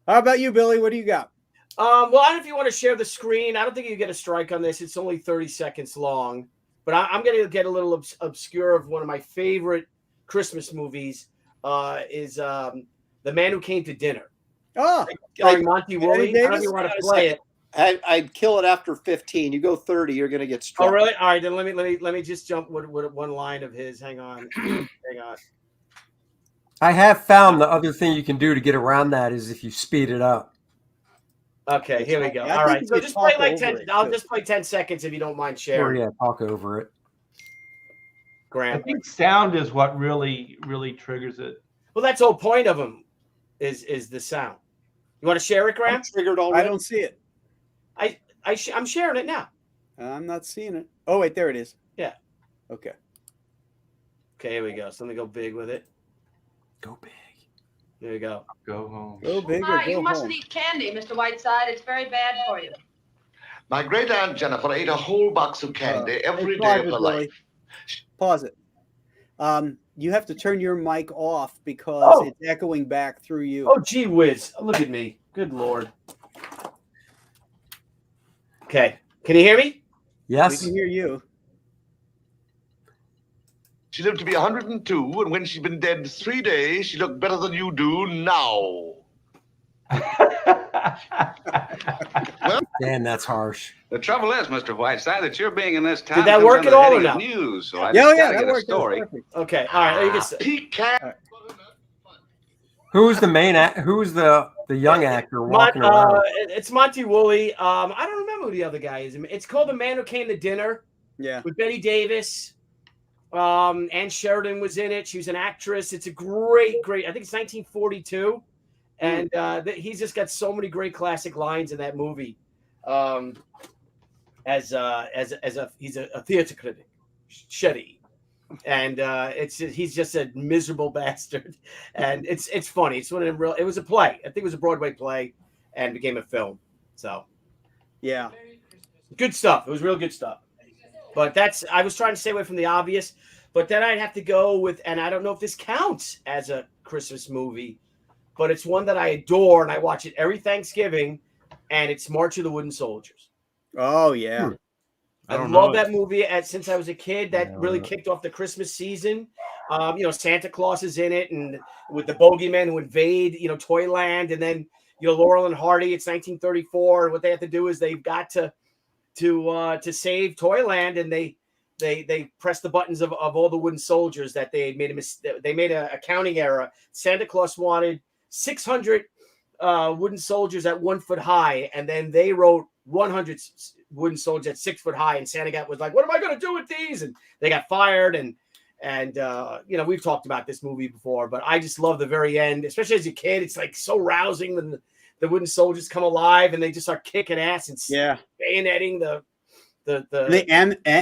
How about you, Billy? What do you got? Well, I don't know if you want to share the screen. I don't think you get a strike on this. It's only 30 seconds long. But I'm going to get a little obscure of one of my favorite Christmas movies is The Man Who Came to Dinner. Oh, Starring Monty Woolley. I don't know if Davis? you want to play it. I'd kill it after 15. You go 30, you're going to get struck. Oh, really? All right, then let me just jump with one line of his. Hang on. Hang on. I have found the other thing you can do to get around that is if you speed it up. Okay, here we go. I All think right. you So could just play talk like over 10. it, I'll too. just play 10 seconds if you don't mind Or sharing. yeah, talk over it. I Graham. think sound is what really triggers it. Well, that's the whole point of them is the sound. You want to share it, Graham? I'm triggered I already. don't see it. I'm sharing it now. I'm not seeing it. Oh, wait, there it is. Yeah. Okay. Okay, here we go. So let me go big with it. Go big. Here we go. Go home. Go big or Hi, you go mustn't home. eat candy, Mr. Whiteside. It's very bad for you. My great aunt Jennifer ate a whole box of candy every Hey, day pause of it, her Billy. life. Pause it. You have to turn your mic off because it's echoing back through you. Oh, gee whiz. Look at me. Good Lord. Okay. Can you hear me? We Yes. can hear you. She lived to be 102, and when she'd been dead 3 days, she looked better than you do now. Damn, that's harsh. The trouble is, Mr. Whiteside, that you're being in this town. Did that comes work under at the all or heading of no? News, so I Yeah, just yeah, gotta that get a worked. That was story. perfect. Okay. All right. You can say. He can't. Who's the main? Who's the young actor walking around? It's Monty Woolley. I don't remember who the other guy is. It's called The Man Who Came to Dinner. Yeah. With Betty Davis. Ann Sheridan was in it. She was an actress. It's a great. I think it's 1942, and he's just got so many great classic lines in that movie. He's a theater critic, Shetty, and he's just a miserable bastard, and it's funny. It's one of them real. It was a play. I think it was a Broadway play, and became a film. So Yeah. good stuff. It was real good stuff. But I was trying to stay away from the obvious, but then I'd have to go with, and I don't know if this counts as a Christmas movie, but it's one that I adore and I watch it every Thanksgiving, and it's March of the Wooden Soldiers. Oh yeah. I love that movie since I was a kid. That really kicked off the Christmas season. Santa Claus is in it, and with the bogeymen who invade, Toyland, and then Laurel and Hardy. It's 1934, and what they have to do is they've got to save Toyland, and they press the buttons of all the wooden soldiers that they made they made a accounting error. Santa Claus wanted 600 wooden soldiers at 1 foot high, and then they wrote 100 wooden soldiers at 6 foot high, and Santa was like, "What am I going to do with these?" And they got fired, and we've talked about this movie before, but I just love the very end, especially as a kid. It's like so rousing when the wooden soldiers come alive and they just start kicking ass and bayoneting They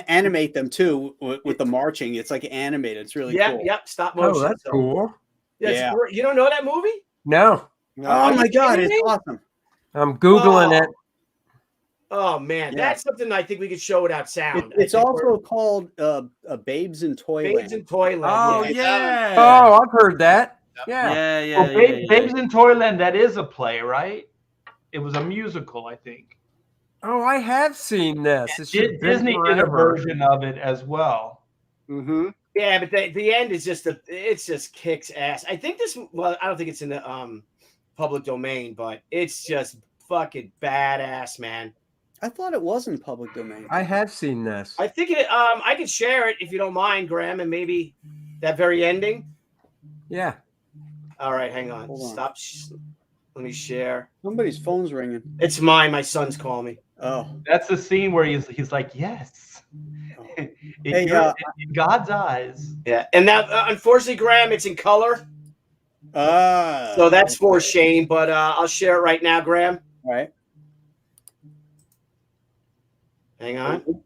animate them too with the marching. It's like animated. It's really cool. Yep, stop motion. Oh, that's cool. Yeah. You don't know that movie? No. Oh my God, it's awesome. I'm Googling it. Oh man, that's something I think we could show without sound. It's also called Babes in Toyland. Babes in Toyland. Oh yeah. Oh, I've heard that. Yeah. Well, Babes in Toyland, that is a play, right? It was a musical, I think. Oh, I have seen this. Disney did a version of it as well. Mm-hmm. Yeah, but the end is it's just kicks ass. I think I don't think it's in the public domain, but it's just fucking badass, man. I thought it was in public domain. I have seen this. I think I could share it if you don't mind, Graham, and maybe that very ending. Yeah. All right, hang on. Stop. Let me share. Somebody's phone's ringing. It's mine. My son's calling me. Oh, that's the scene where he's like, yes. Oh. in God's eyes. Yeah, and now unfortunately, Graham, it's in color. So that's for shame. But I'll share it right now, Graham. All right. Hang on.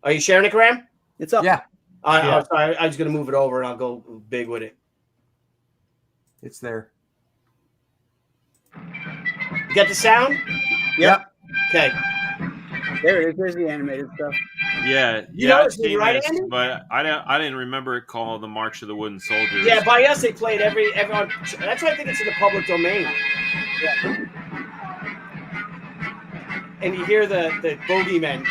Are you sharing it, Graham? It's up. Yeah. I'm sorry. I was going to move it over, and I'll go big with it. It's there. You got the sound? Yep. Okay. There it is. There's the animated stuff. Yeah, I've seen this, but I didn't remember it called the March of the Wooden Soldiers. Yeah, by us they played everyone. That's why I think it's in the public domain. Yeah. And you hear the bogeymen.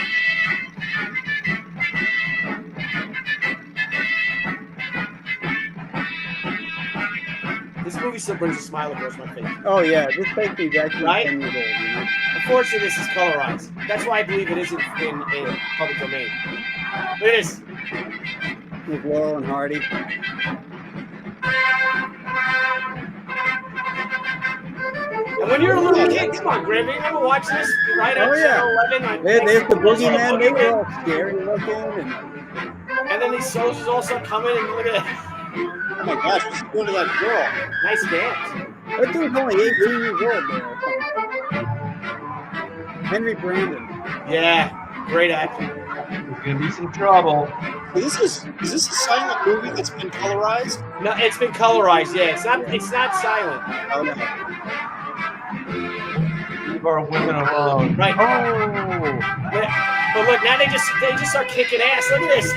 This movie still brings a smile across my face. Oh yeah, this takes me back to right? 10 years old. You know? Unfortunately, this is colorized. That's why I believe it isn't in public domain. Look at this. With Laurel and Hardy. And when you're a little kid, come on, Graham, you remember watching this right at 11? There's the boogeyman. They were all scary looking. And then these soldiers all start coming, and look at that. Oh my gosh, what's going to that girl? Nice dance. That dude's only 18 years old there. Henry Brandon. Yeah, great actor. There's gonna be some trouble. Is this a silent movie that's been colorized? No, it's been colorized. Yeah, it's not silent. Oh no. Leave our women alone. Right. Oh. But look, now they just start kicking ass. Look at this.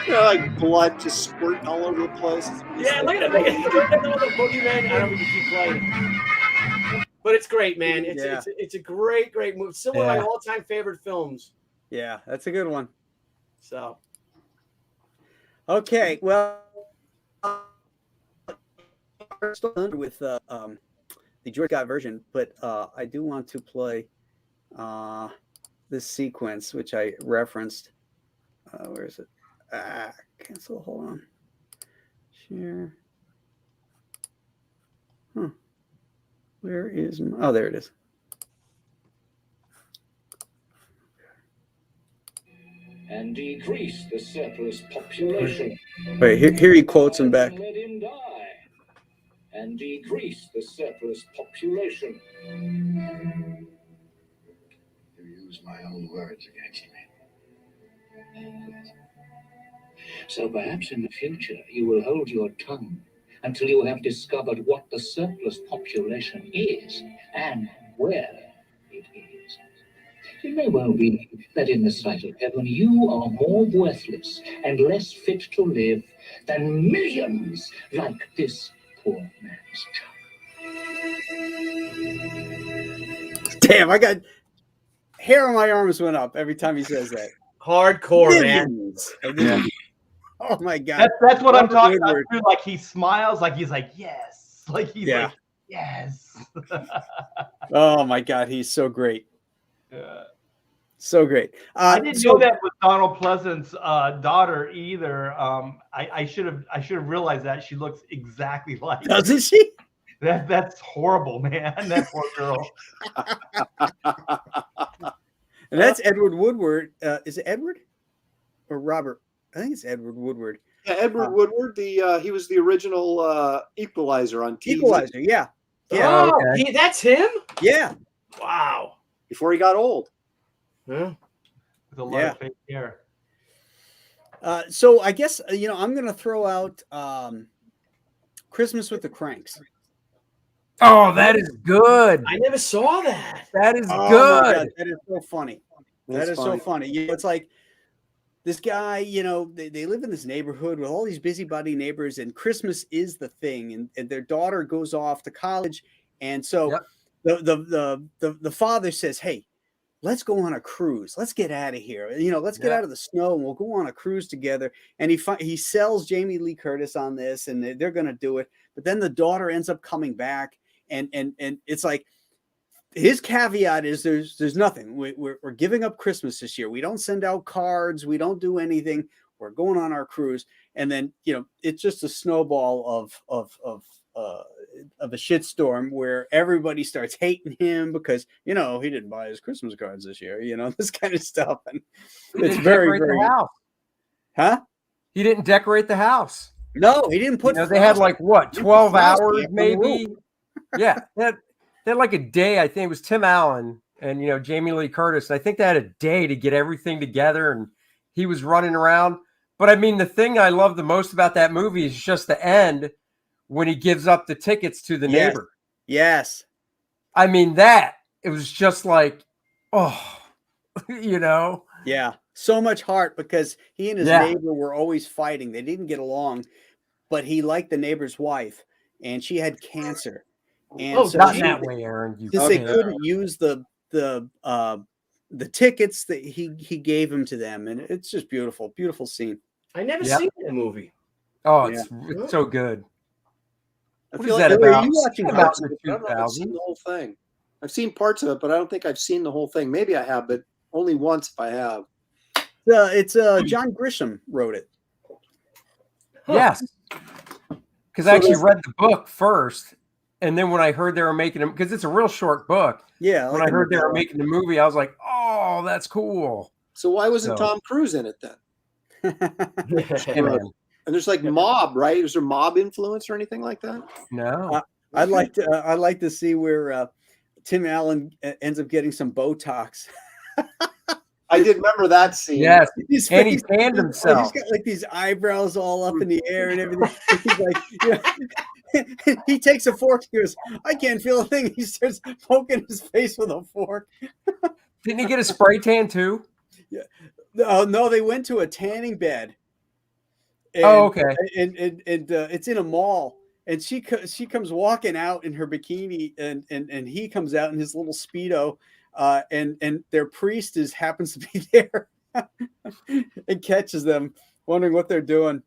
Like blood just squirting all over the place. Yeah, look at it. Look at all the boogeymen. I don't know if we can keep playing. But it's great, man. It's a great movie. Still one of my all-time favorite films. Yeah, that's a good one. So Okay, well, we're still under with the George Scott version, but I do want to play this sequence, which I referenced. Where is it? Cancel. Hold on. Share. Huh. Where is my, oh, there it is. And decrease the surplus population. Wait, here he quotes him back. Let him die. And decrease the surplus population. You use my own words against me. So perhaps in the future you will hold your tongue until you have discovered what the surplus population is and where it is. It may well be that in the sight of heaven you are more worthless and less fit to live than millions like this poor man's child. Damn, I got hair on my arms went up every time he says that. hardcore, man. Yeah. Oh my God. That's what I'm Robert talking Woodward. about too. Like he smiles, like he's like, yes. Like he's like, yes. Oh my God, he's so great. Yeah. So great. I didn't know that with Donald Pleasant's daughter either. I should have realized that. She looks exactly like. Doesn't she? That's horrible, man. That poor girl. And that's Edward Woodward. Is it Edward or Robert? I think it's Edward Woodward. Yeah, Edward Woodward. He was the original Equalizer on TV. Equalizer, yeah. Yeah. Oh, okay. That's him? Yeah. Wow. Before he got old. Yeah. With a lot of fake hair. So I guess I'm going to throw out Christmas with the Cranks. Oh, that is good. I never saw that. That is Oh good. my God, that is so funny. So funny. It's like this guy, they live in this neighborhood with all these busybody neighbors, and Christmas is the thing. And their daughter goes off to college. And so the father says, hey, let's go on a cruise. Let's get out of here. Let's get out of the snow and we'll go on a cruise together. And he sells Jamie Lee Curtis on this, and they're going to do it. But then the daughter ends up coming back, and it's like his caveat is there's nothing. We're giving up Christmas this year. We don't send out cards. We don't do anything. We're going on our cruise. And then, it's just a snowball of a shitstorm where everybody starts hating him because he didn't buy his Christmas cards this year, this kind of stuff. And it's very house. Huh? He didn't decorate the house. No, he didn't put they had like what, 12 hours maybe. Yeah, they had like a day. I think it was Tim Allen and Jamie Lee Curtis. I think they had a day to get everything together, and he was running around. But I mean, the thing I love the most about that movie is just the end when he gives up the tickets to the neighbor. Yes. I mean, it was just like, oh, Yeah. So much heart because he and his neighbor were always fighting. They didn't get along, but he liked the neighbor's wife, and she had cancer. And so not that way, Aaron. Since they couldn't use the tickets that he gave him to them, and it's just beautiful, beautiful scene. I never seen that movie. Oh, it's so good. What is that about? Are you watching about the 2000s? I've seen the whole thing. I've seen parts of it, but I don't think I've seen the whole thing. Maybe I have, but only once if I have. It's John Grisham wrote it. Yes, because I actually read the book first, and then when I heard they were making them, because it's a real short book. Yeah. When I heard they were making the movie, I was like, "Oh, that's cool." So why wasn't Tom Cruise in it then? And there's like mob, right? Is there mob influence or anything like that? No. I'd like to see where Tim Allen ends up getting some Botox. I did remember that scene. Yes, and he tanned himself. He's got like these eyebrows all up in the air and everything. He's like, he takes a fork. He goes, I can't feel a thing. He starts poking his face with a fork. Didn't he get a spray tan too? Yeah. No, they went to a tanning bed. And, okay. And it's in a mall, and she comes walking out in her bikini, and he comes out in his little Speedo, and their priest happens to be there. It catches them wondering what they're doing.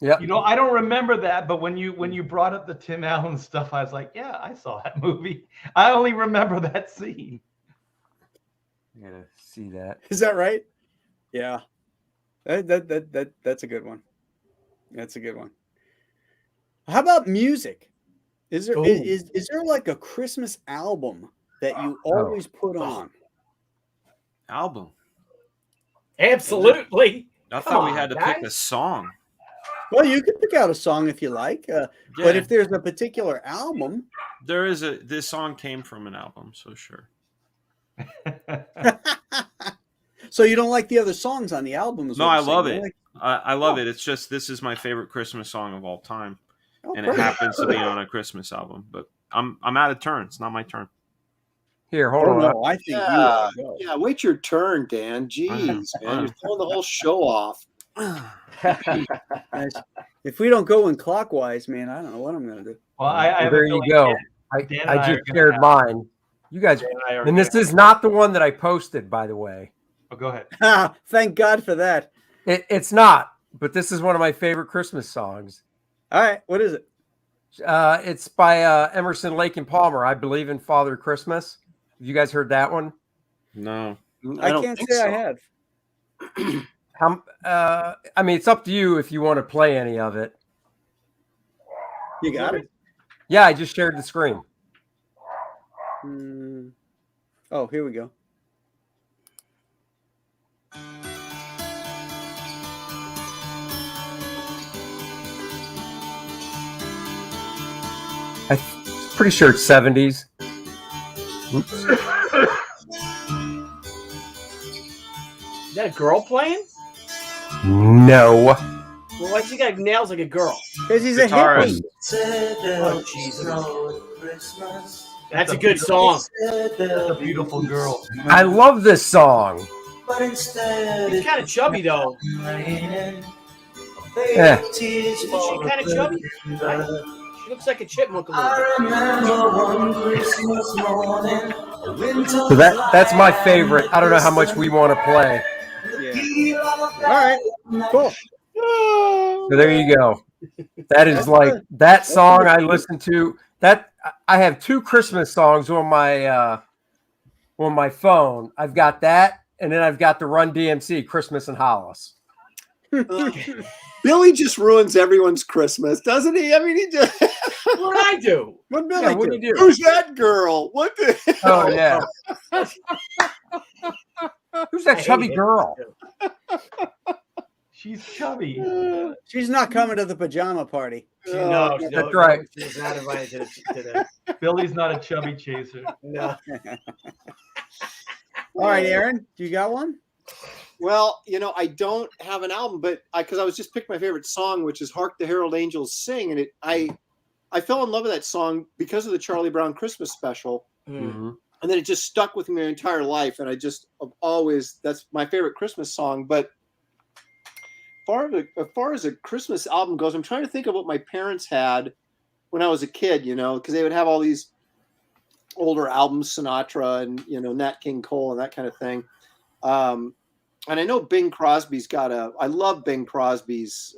Yeah. You know, I don't remember that, but when you brought up the Tim Allen stuff, I was like, yeah, I saw that movie. I only remember that scene. I gotta see that. Is that right? Yeah. That's a good one. That's a good one. How about music? Is there is there like a Christmas album that you always put on? Album. Absolutely. I Come thought we on, had to pick a guys. song. Well, you can pick out a song if you like, but Yeah. if there's a particular album, This song came from an album, so sure. so you don't like the other songs on the album? Is No, what I you're saying. love You it. like- I love it. It's just this is my favorite Christmas song of all time, Oh, and it perfect. happens to be on a Christmas album. But I'm out of turn. It's not my turn. Here, hold Oh on. no, I think you ought to go. Yeah, wait your turn, Dan. Jeez, man, you're throwing the whole show off. Guys, if we don't go in clockwise, man, I don't know what I'm gonna do. Well, I have a There you feeling go. Dan and I I just are gonna shared have- mine. You guys, Dan and I are and this gonna is not the one that I posted, by the way. Oh, go ahead. Thank God for that. It's not, but this is one of my favorite Christmas songs. All right, what is it? It's by Emerson, Lake and Palmer. I Believe in Father Christmas. Have you guys heard that one? No. I don't can't think say so. I have. I mean, it's up to you if you want to play any of it. You got it? Yeah, I just shared the screen. Oh, here we go. I'm pretty sure it's 70s. Oops. Is that a girl playing? No. Well, why she got nails like a girl? Because he's a Guitarist. hippie. Oh, Jesus. That's a good song. That's a beautiful girl. I love this song. He's kind of chubby, though. Yeah. Isn't she kind of chubby? She looks like a chipmunk a little bit. So that's my favorite. I don't know how much we want to play. Yeah. All right. Cool. So there you go. That is like that song I listen to. That I have two Christmas songs on my phone. I've got that, and then I've got the Run DMC Christmas in Hollis. Billy just ruins everyone's Christmas, doesn't he? I mean, he just. What did I do? What Billy Yeah, what do? do you do? Who's that girl? What the? Oh yeah. Who's that I chubby hate it. girl? She's chubby. She's not coming to the pajama party. No, That's right. She's not invited to the. Billy's not a chubby chaser. No. All right, Aaron, do you got one? Well, you know, I don't have an album, but because I was just picking my favorite song, which is "Hark the Herald Angels Sing," and I fell in love with that song because of the Charlie Brown Christmas special, Mm-hmm. and then it just stuck with me my entire life, and I just always that's my favorite Christmas song. But as far as a Christmas album goes, I'm trying to think of what my parents had when I was a kid, you know, because they would have all these older albums, Sinatra and, you know, Nat King Cole and that kind of thing. And I know Bing Crosby's I love Bing Crosby's,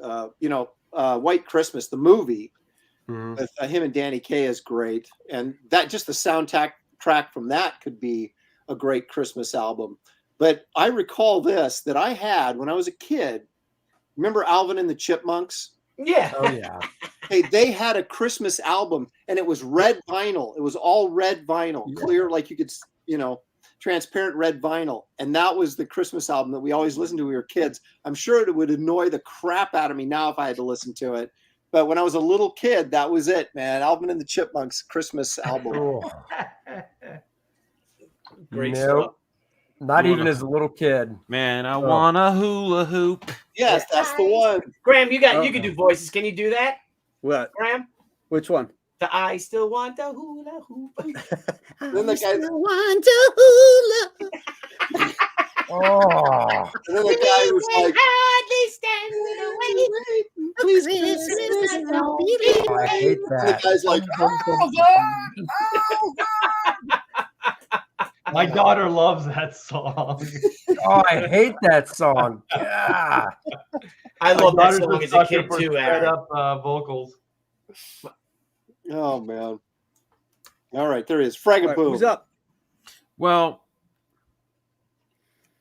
White Christmas, the movie with him and Danny Kaye is great. And that just the soundtrack track from that could be a great Christmas album. But I recall this that I had when I was a kid. Remember Alvin and the Chipmunks? Yeah. Oh yeah. Hey, they had a Christmas album and it was red vinyl. It was all red vinyl, clear, like you could, you know, transparent red vinyl. And that was the Christmas album that we always listened to when we were kids. I'm sure it would annoy the crap out of me now if I had to listen to it. But when I was a little kid, that was it, man. Alvin and the Chipmunks Christmas album. Cool. Great Nope. stuff. Not even as a little kid. Man, I want a hula hoop. Yes, that's the one. Graham, you can do voices. Can you do that, What? Graham? Which one? The I still want the hula hoop. Then the guy, Want to hula. Oh. and then the guy was like, Please, I hate and the that. guy's like, My daughter loves that song. Oh, I hate that song. Yeah. I My love that daughter's song a as a sucker kid for too, sped Aaron. up vocals. Oh man. All right, there he is. All right, Fragaboom. who's up? Well,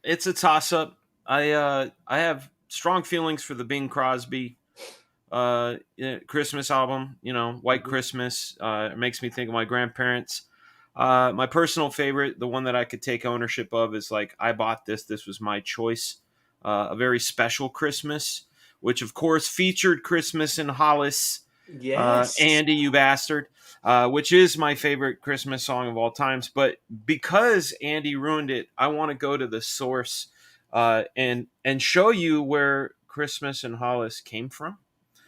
it's a toss-up. I have strong feelings for the Bing Crosby Christmas album. White Christmas. It makes me think of my grandparents. My personal favorite, the one that I could take ownership of, is like, I bought this. This was my choice. A very special Christmas, which of course featured Christmas in Hollis. Yes. Andy, you bastard. Which is my favorite Christmas song of all times. But because Andy ruined it, I want to go to the source and show you where Christmas in Hollis came from.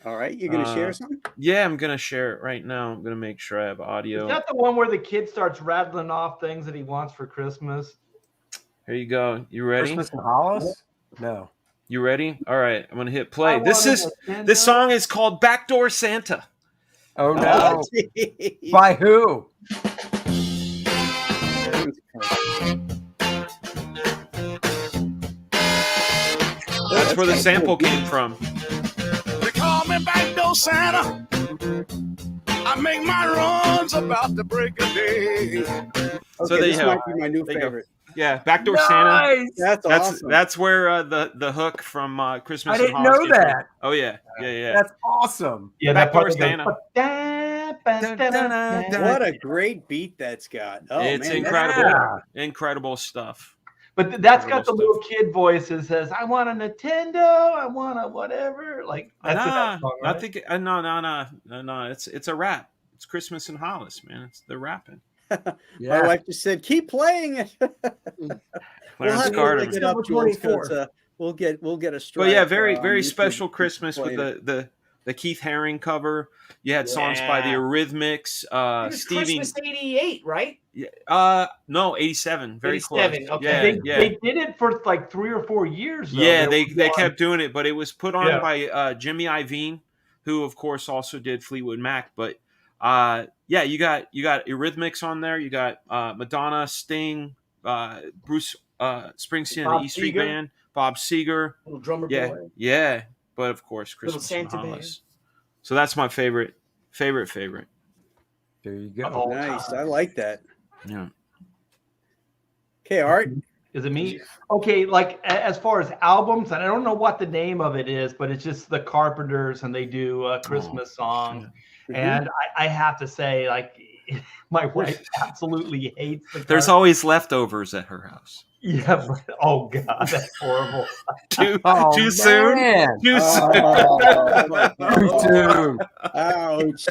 All right, you're going to share something? Yeah, I'm going to share it right now. I'm going to make sure I have Is audio. that the one where the kid starts rattling off things that he wants for Christmas? Here you go. You ready? Christmas in Hollis? No. You ready? All right, I'm going to hit play. I This want a song is called Backdoor Santa. Oh, no. geez. By who? That's where the sample came from. They call me Backdoor Santa. I make my runs about the break of day. Okay, So there you this have might be my new There you go. favorite. Yeah, Backdoor Santa. That's awesome. That's where the hook from Christmas I in didn't Hollis know came from. that. Oh yeah. That's awesome. Yeah, Backdoor that Santa. What a great beat that's got. Oh, It's man, incredible. Incredible stuff. But that's got the Incredible little kid voice that says, "I want a Nintendo, I want a whatever." Like that's in that song, right? I think no. It's a rap. It's Christmas in Hollis, man. They're rapping. My wife just said, "Keep playing it." Clarence Carter. Look it up, Jules, 'cause, we'll get a strike. But yeah, very on very YouTube special to Christmas with play it. the Keith Haring cover. You had songs by the Yeah. Eurythmics. It was Stevie. Christmas '88, right? No, 87. Very 87, close. okay. They did it for like 3 or 4 years. Though. Yeah, There they was kept doing it, but it was put on Yeah. by Jimmy Iovine, who of course also did Fleetwood Mac. But yeah, you got Eurythmics on there. You got Madonna, Sting, Bruce Springsteen, and Bob the E Street Seger. Band, Bob Seger. Little drummer Yeah, boy. yeah. But of course, Little Christmas in Santa Bear. Hollis. So that's my favorite. There you go. all Nice. time. I like that. Yeah. Okay, Art. Is it me? Okay, like as far as albums, and I don't know what the name of it is, but it's just the Carpenters, and they do a Christmas song. And I have to say, like, my wife absolutely hates the. There's Carpenters. always leftovers at her house. Yeah, but oh god, that's horrible. Too Oh, soon. man. Too soon. Too soon. Ouch.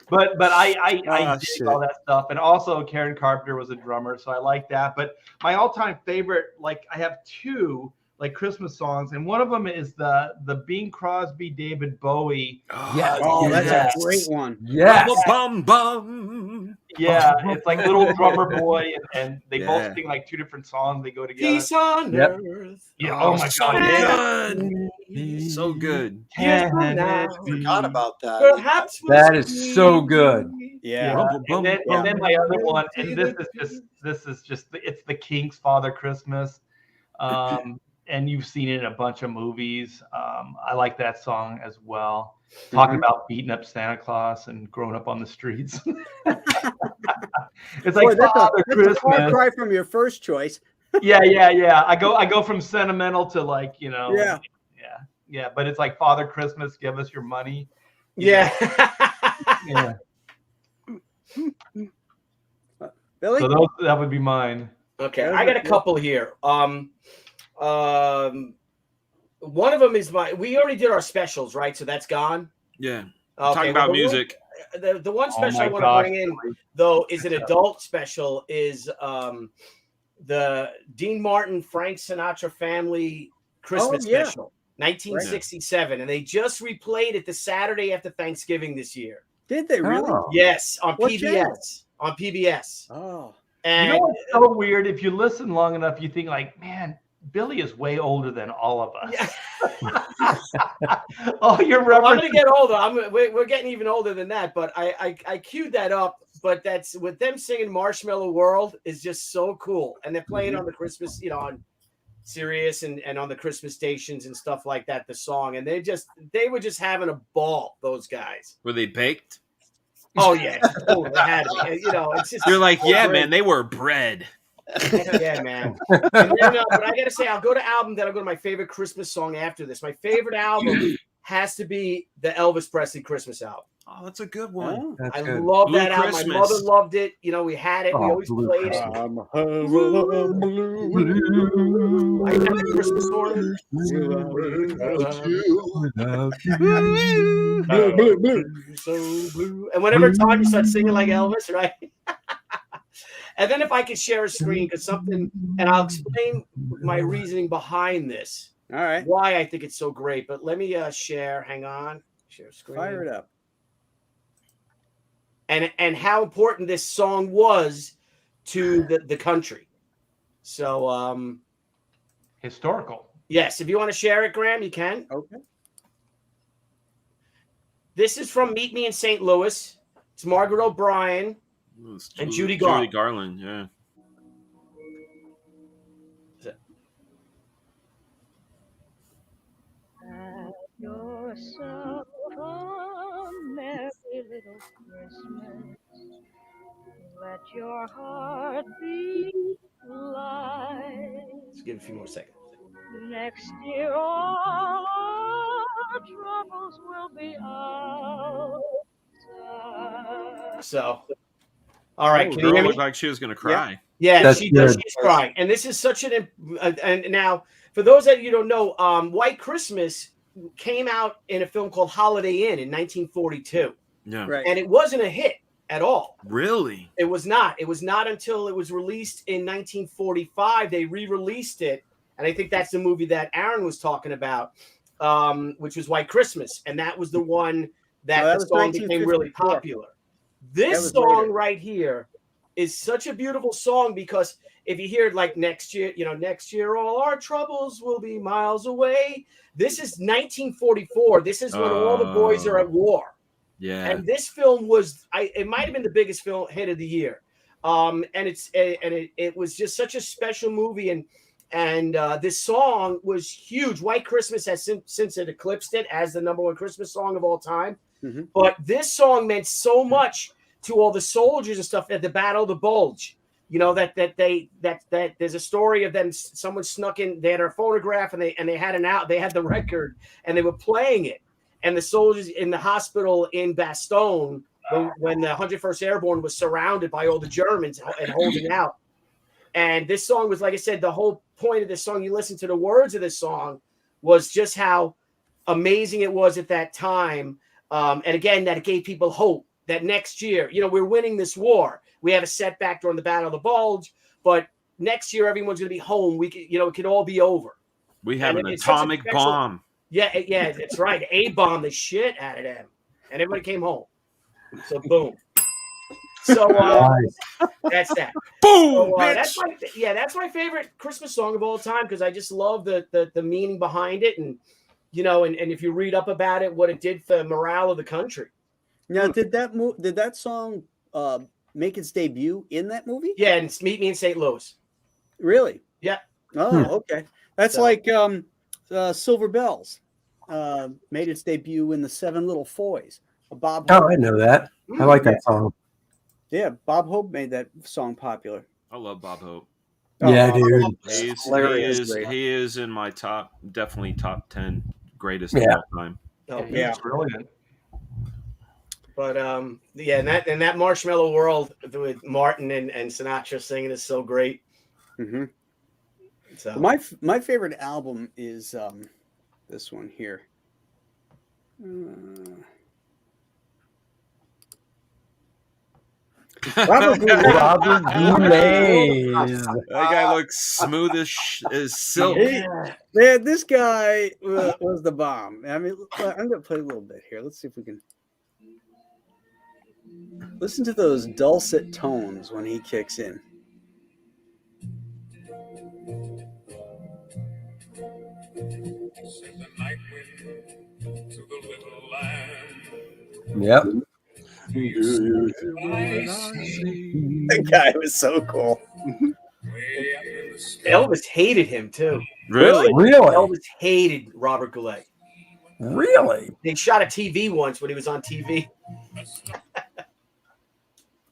But I dig shit. all that stuff, and also Karen Carpenter was a drummer, so I like that. But my all-time favorite, like I have two like Christmas songs, and one of them is the Bing Crosby, David Bowie. Yes. Oh, that's Yes. a great one. Yes. Bum bum. Yeah, it's like Little Drummer Boy, and they Yeah. both sing like two different songs. They go together. Peace on Yep. earth. Yeah. Oh my so god. yeah. good. So good. Years from now, Forgot about that. perhaps we'll That is see. so good. Yeah. Bum, bum, And then my other one, and this is just it's the Kinks' Father Christmas. And you've seen it in a bunch of movies. I like that song as well. Talking about beating up Santa Claus and growing up on the streets. It's like Boy, that's Father a far Christmas. cry from your first choice. Yeah. I go from sentimental to like, yeah. But it's like Father Christmas, give us your money. Yeah. Yeah. Billy? So that would be mine. Okay, I got a couple here. One of them is we already did our specials, right? So that's gone. Yeah. Okay, Talking about the music. the one Oh special my I want gosh. to bring in though is an adult special. Is the Dean Martin Frank Sinatra Family Christmas Oh, yeah. special, 1967, and they just replayed it the Saturday after Thanksgiving this year. Did they really? Oh. Yes, on What PBS. channel? On PBS. Oh. And You know what's so weird? If you listen long enough, you think like, man, Billy is way older than all of us. Oh, you're I'm referencing. gonna get older. We're getting even older than that. But I queued that up. But that's with them singing "Marshmallow World" is just so cool, and they're playing on the Christmas, on Sirius and on the Christmas stations and stuff like that, the song, and they were just having a ball, those guys. Were they baked? Oh yeah, totally. They had to be. You know, it's just You're like, so yeah, great. man, they were bread. Heck yeah, man. And then, but I gotta say, I'll go to album, then I'll go to my favorite Christmas song after this. My favorite album has to be the Elvis Presley Christmas album. Oh, that's a good one. Oh. I love Blue that album. Christmas. My mother loved it. You know, we had it. We Oh, always Blue played Christmas. it. I had the Christmas ornament. So blue. And whenever it's on, you start singing like Elvis, right? And then if I could share a screen, because something, and I'll explain my reasoning behind this. All right. Why I think it's so great. But let me share. Hang on. Share screen. Fire it up. And how important this song was to the country. So Historical. yes, if you want to share it, Graham, you can. Okay. This is from Meet Me in St. Louis. It's Margaret O'Brien and Judy Garland. Judy Garland, yeah. Have yourself a merry little Christmas. Let your heart be light. Let's give it a few more seconds. Next year, all our troubles will be outside. So, all right, Oh, can you girl hear me? looked like she was gonna cry. Yeah, That's she good. does. She's crying, and this is such and now for those that you don't know, White Christmas came out in a film called Holiday Inn in 1942, Yeah. Right. and it wasn't a hit at all. Really? It was not. It was not until it was released in 1945 they re-released it, and I think that's the movie that Aaron was talking about, which was White Christmas, and that was the one that that the was song became really 1954. popular. This was song later. right here is such a beautiful song because if you hear it like next year, next year all our troubles will be miles away. This is 1944. This is when all the boys are at war. Yeah. And this film was, it might have been the biggest film hit of the year. And it was just such a special movie. And this song was huge. White Christmas has since it eclipsed it as the #1 Christmas song of all time. Mm-hmm. But this song meant so much to all the soldiers and stuff at the Battle of the Bulge. You know, that there's a story of them. Someone snuck in. They had a phonograph and they had they had the record and they were playing it. And the soldiers in the hospital in Bastogne, when the 101st Airborne was surrounded by all the Germans and holding out. And this song was, like I said, the whole point of this song. You listen to the words of this song was just how amazing it was at that time. And again, that it gave people hope that next year, we're winning this war. We have a setback during the Battle of the Bulge, but next year everyone's going to be home. We could, it could all be over. We have an it's such a atomic special- bomb. Yeah, that's right. A-bomb the shit out of them, and everybody came home. So boom. So that's that. Boom. So, bitch! that's my favorite Christmas song of all time because I just love the meaning behind it, and and if you read up about it, what it did for the morale of the country. Now, did that song make its debut in that movie? Yeah, and it's Meet Me in St. Louis. Really? Yeah. Oh, okay. That's So- like Silver Bells made its debut in the Seven Little Foys. Bob Oh, Hope. I know that. I like that song. Yeah, Bob Hope made that song popular. I love Bob Hope. Yeah, Bob dude. Hope is hilarious. He is in my definitely top 10 greatest Yeah. of all time. Oh, Yeah. It's brilliant. But and that Marshmallow World with Martin and Sinatra singing is so great. Mm-hmm. So My favorite album is this one here. Robert Goulet. That guy looks smooth as silk. Yeah, this guy was the bomb. I mean, I'm going to play a little bit here. Let's see if we can listen to those dulcet tones when he kicks in. Send the night wind to the little land. Yep. That guy was so cool. Way up in the sky. Elvis hated him too. Really? Really? Elvis hated Robert Goulet. Really? They shot a TV once when he was on TV.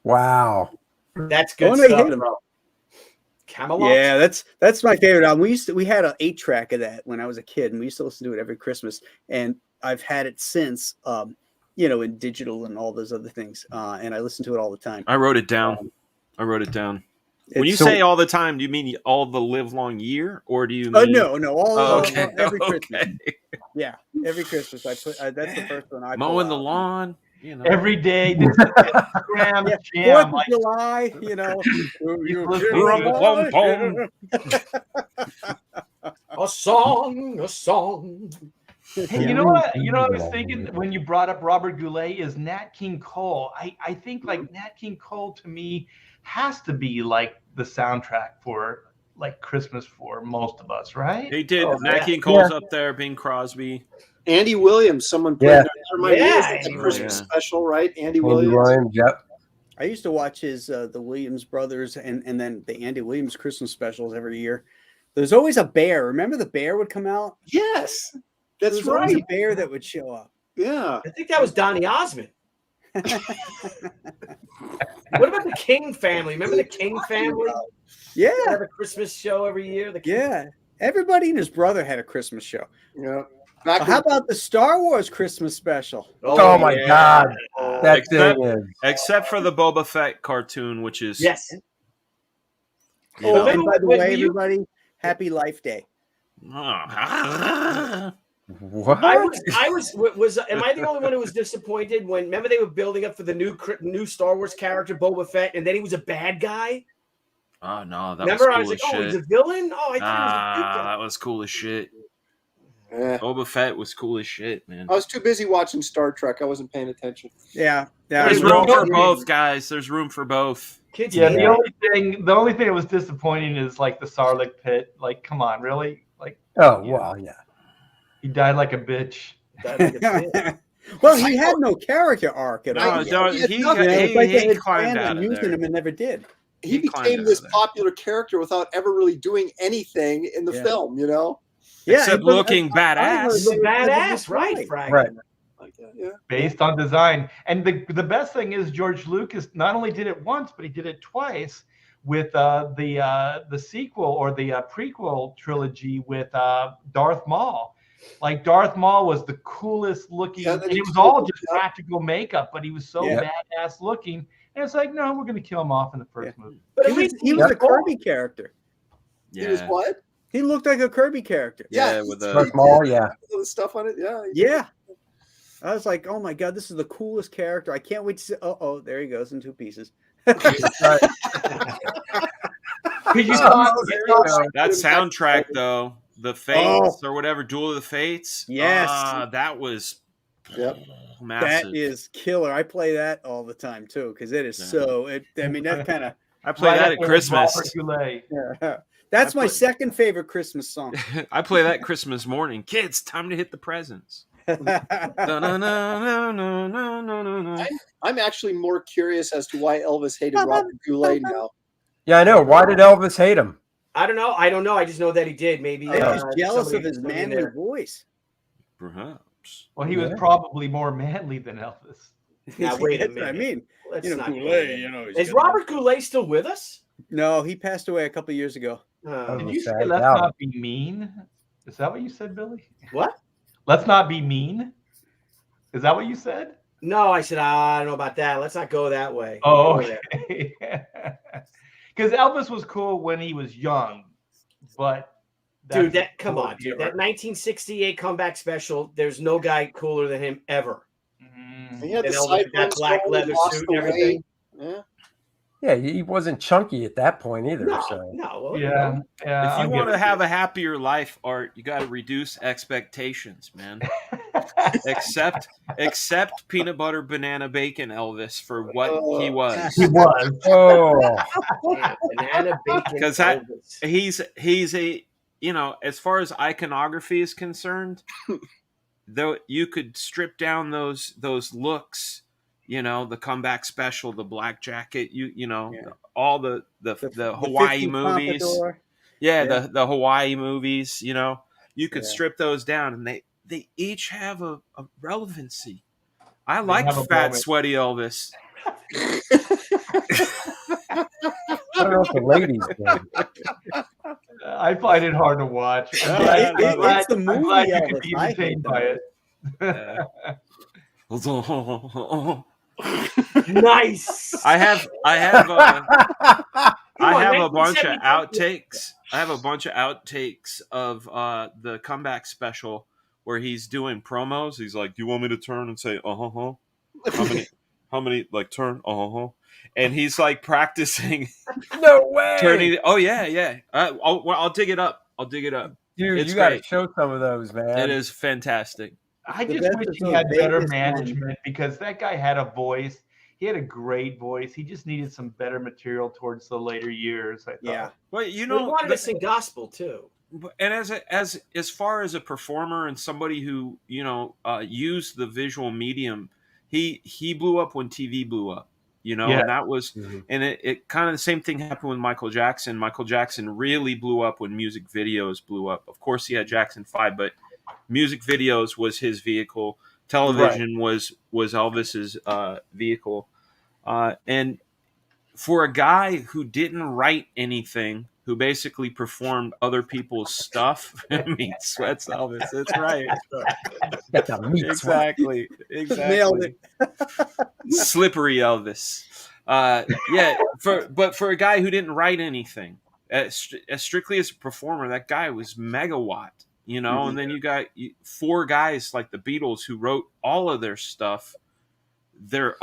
Wow. That's good Oh, they stuff, hate him. bro. Camelot. Yeah, that's my favorite album. We had an 8-track of that when I was a kid, and we used to listen to it every Christmas. And I've had it since, in digital and all those other things. And I listen to it all the time. I wrote it down. When you It's- say all the time, do you mean all the live long year, or do you mean? no, all okay, every okay. Christmas. Yeah, every Christmas I put. That's the first one I Mowing pull the out. lawn. Every day, this is Instagram Yeah, jam. 4th of July, A song. Hey, you know what? You know what I was thinking when you brought up Robert Goulet is Nat King Cole. I think like Nat King Cole to me has to be like the soundtrack for like Christmas for most of us, right? He did. Oh, Nat yeah. King Cole's up there. Bing Crosby. Andy Williams, someone played Yeah. that. Remind me, Yeah, it's a Andy Christmas Williams. special, right? Andy Andy Williams. Williams, yep. I used to watch his the Williams brothers and then the Andy Williams Christmas specials every year. There's always a bear. Remember the bear would come out? Yes, that's There's always right. a bear that would show up. Yeah. I think that was Donny Osmond. What about the King family? Remember the King family? Yeah, They have a Christmas show every year. The King yeah. Everybody and his brother had a Christmas show. Yeah. Back How about the Star Wars Christmas special? Oh, my yeah. God. That Except- thing is. Except for the Boba Fett cartoon, which is Yes. you Oh, know- and by the Wait, way, were you- everybody, Happy Life Day. What? I was. Am I the only one who was disappointed when? Remember they were building up for the new Star Wars character Boba Fett, and then he was a bad guy. Oh no, that Remember, I was was cool like, as oh, he's shit. a villain. Oh, I thought he was a good guy. That was cool as shit. Yeah. Boba Fett was cool as shit, man. I was too busy watching Star Trek. I wasn't paying attention. Yeah, There's yeah. room for both, guys. There's room for both. Kids Yeah, hate the only thing that was disappointing is like the Sarlacc pit. Like, come on, really? Like, Oh, well, yeah. he died like a bitch. that. Well, he had no character arc at No, all. don't- he had he, nothing. It's like they he had climbed planned out on of using there. him and never did. He He climbed became out this of there. popular character without ever really doing anything in the Yeah. film, you know? Yeah, Except but looking I heard badass. He's a they were gonna badass, destroy right, him. Frank? Right. Like that, yeah. Based on design. And the best thing is George Lucas not only did it once, but he did it twice with the sequel or the prequel trilogy with Darth Maul. Like Darth Maul was the coolest looking. Yeah, And it was all just practical makeup, but he was so Yeah. badass looking. And it's like, no, we're going to kill him off in the first movie. But He at was, least he was a cool. Kirby character. He was what? He looked like a Kirby character. Yeah, with the Darth Maul, yeah. The stuff on it, yeah. Yeah. I was like, oh my God, this is the coolest character. I can't wait to see. Oh, there he goes in 2 pieces. that soundtrack though, the Fates or whatever, Duel of the Fates. Yes. That was Yep. massive. That is killer. I play that all the time too because it is I mean, that kind of. I play that at Christmas. That's my second favorite Christmas song. I play that Christmas morning. Kids, time to hit the presents. I'm actually more curious as to why Elvis hated Robert Goulet now. Yeah, I know. Why did Elvis hate him? I don't know. I don't know. I just know that he did. Maybe He's jealous of his somebody manly there. voice. Perhaps. Well, he was probably more manly than Elvis. Now wait a That's what I minute. mean. Let's You know, not go Goulet, there. you know, he's Is got Robert Goulet still with us? No, he passed away a couple of years ago. Did you say let's not be mean? Is that what you said, Billy? What? Let's not be mean? Is that what you said? No, I said I don't know about that. Let's not go that way. Oh, Go there. okay. Because Elvis was cool when he was young, but Dude, that's that come cool on, dude. era. That 1968 comeback special. There's no guy cooler than him ever. He had And the Elvis with that sideburns black going, leather lost suit the and everything. weight. Yeah. Yeah, he wasn't chunky at that point either. So. No. Yeah. If you want to have a happier life, Art, you got to reduce expectations, man. Accept peanut butter banana bacon Elvis for what he was. He was. Oh. Banana bacon. Because he's a, you know, as far as iconography is concerned, though you could strip down those looks, you know, the comeback special, the black jacket, you know, all the Hawaii 50 movies. Pompadour. Yeah, Yeah. the Hawaii movies, you could Yeah. strip those down, and they each have a relevancy. I They like have a Fat moment. Sweaty Elvis. I don't know if the ladies did. I find it hard to watch. Oh, I love it. It's the movie I'm glad you Elvis. could be I hate entertained the by it. Nice. I have Come I on, have a bunch of 1972. outtakes. I have a bunch of outtakes of the comeback special where he's doing promos. He's like, "Do you want me to turn and say huh? How many like turn huh?" And he's like practicing No way. turning. Oh yeah. I'll dig it up. Dude, It's you got to great. show some of those, man. It is fantastic. I The just best wish is he those had better Vegas management because that guy had a voice. He had a great voice. He just needed some better material towards the later years, I thought. Yeah. Well, He wanted to sing gospel too. And as far as a performer and somebody who used the visual medium, he blew up when TV blew up, Yeah. and that was and it kind of the same thing happened with Michael Jackson. Michael Jackson really blew up when music videos blew up. Of course, he had Jackson 5, but music videos was his vehicle. Television was Elvis's vehicle, and for a guy who didn't write anything, who basically performed other people's stuff, meat sweats Elvis. That's right. Got the meat sweat. Exactly. Nailed it. Slippery Elvis. For a guy who didn't write anything, as strictly as a performer, that guy was megawatt. And then you got 4 guys like the Beatles who wrote all of their stuff. They're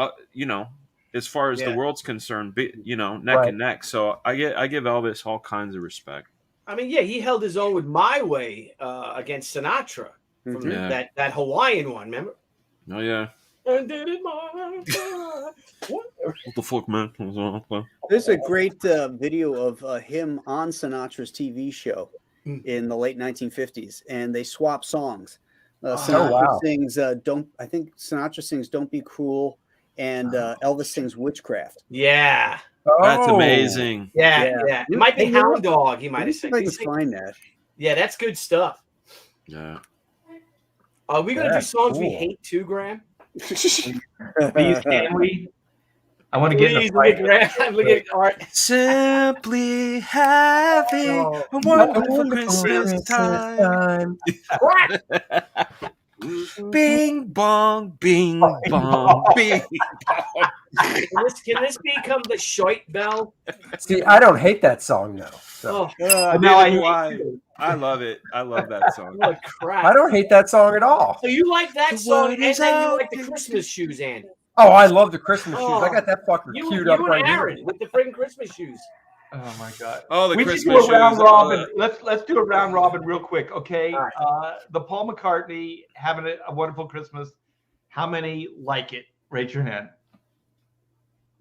as far as the world's concerned, neck and neck. So I give Elvis all kinds of respect. I mean, yeah, he held his own with My Way against Sinatra from that Hawaiian one, remember? Oh yeah. And did it my What the fuck, man? There's a great video of him on Sinatra's TV show in the late 1950s, and they swap songs. Sinatra sings Sinatra sings "Don't Be Cruel," and Elvis sings "Witchcraft." Yeah. That's amazing. Yeah. It might be Hound Dog. He might have said. I can find that. Yeah, that's good stuff. Yeah. Are we gonna do songs we hate too, Graham? Please, can we? I want to get in a fight. Look at Art. Simply having a wonderful Christmas time. Bing bong, bing bong, bing bong. Can this become the Shoit Bell? See, I don't hate that song though. So. I love it. I love that song. What crap! I don't hate that song at all. So you like that song, and then you like the Christmas shoes, Andy? Oh, I love the Christmas shoes. I got that fucker queued up right Aaron here. with the freaking Christmas shoes. Oh my god! Oh, the we Christmas should do a round shoes. robin. Let's do a round robin real quick, okay? Right. The Paul McCartney having a wonderful Christmas. How many like it? Raise your hand.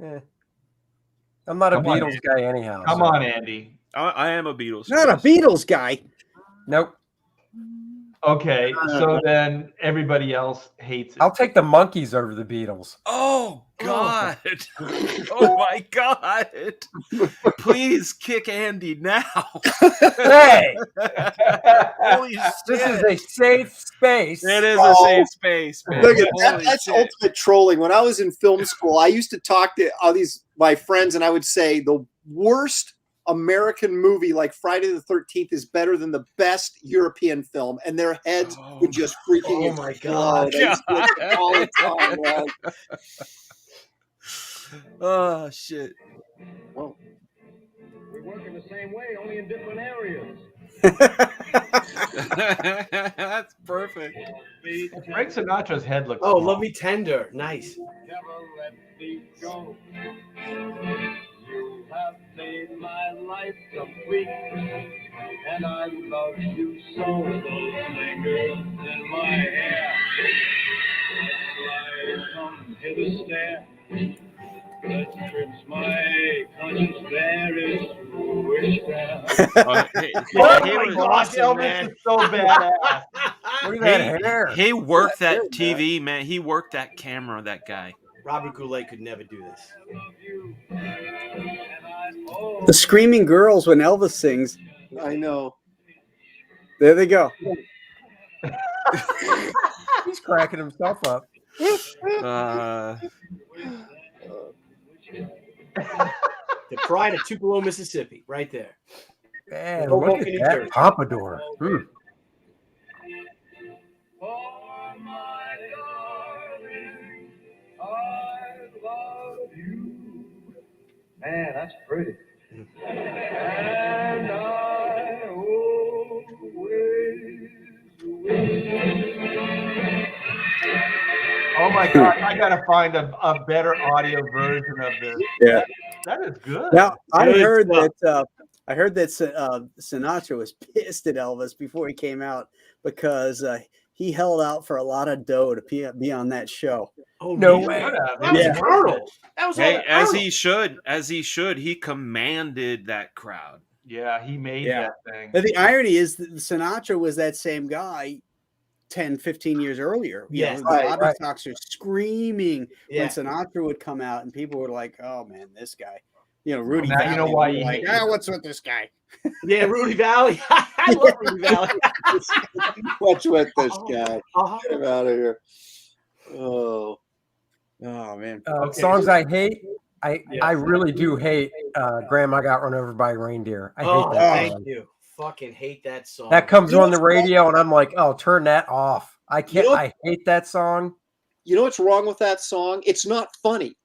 I'm not a Beatles guy anyhow. Come on, Andy. I am a Beatles. Not a Beatles guy. Nope. Okay, so then everybody else hates it. I'll take the Monkees over the Beatles. Oh God! Oh my God! Please kick Andy now. Hey, Holy this shit. is a safe space. It is a safe space, man. Look at that. Holy That's shit. ultimate trolling. When I was in film school, I used to talk to all these my friends, and I would say the worst American movie like Friday the 13th is better than the best European film, and their heads would just freaking Oh my God. explode. I used to do it all the time, man. Oh shit. Well, We work in the same way, only in different areas. That's perfect. Frank Sinatra's head looks. Oh, Love Me Tender. Nice. Never let me go. You have made my life complete, and I love you so. Those fingers in my hair, as I come here to stare, that trips my conscience. There is witchcraft. Oh my gosh, Elvis is so badass. Look at that hair. He worked that TV, man. He worked that camera, that guy. Robert Goulet could never do this. The Screaming Girls when Elvis sings. I know. There they go. He's cracking himself up. The pride of Tupelo, Mississippi, right there. Man, Go look at Hoboken, New that Jersey. pompadour. Man, that's pretty. And I Oh my God! I gotta find a better audio version of this. Yeah. That is good. Now I Good heard stuff. that Sinatra was pissed at Elvis before he came out because he held out for a lot of dough to be on that show. Oh No really? way. That was Yeah. Colonel. That was all Hey, that as Colonel. he should, as he should. He commanded that crowd. Yeah, he made Yeah. that thing. But the irony is that Sinatra was that same guy 10, 15 years earlier. You Yes. know, the Bobby Sox are screaming Yeah. when Sinatra would come out, and people were like, "Oh man, this guy." You know, Rudy Now Valley. you know why would be you like, hate what's with this guy? Yeah, Rudy Valley. I love Rudy Valley. What's with this guy? Uh-huh. Get him out of here. Oh man. Songs I hate. Yes. I really do hate Grandma Got Run Over by a Reindeer. I hate Oh, that thank song. you. Fucking hate that song. That comes You know on the what's wrong? radio and I'm like, oh, turn that off. I can't. know- I hate that song. You know what's wrong with that song? It's not funny.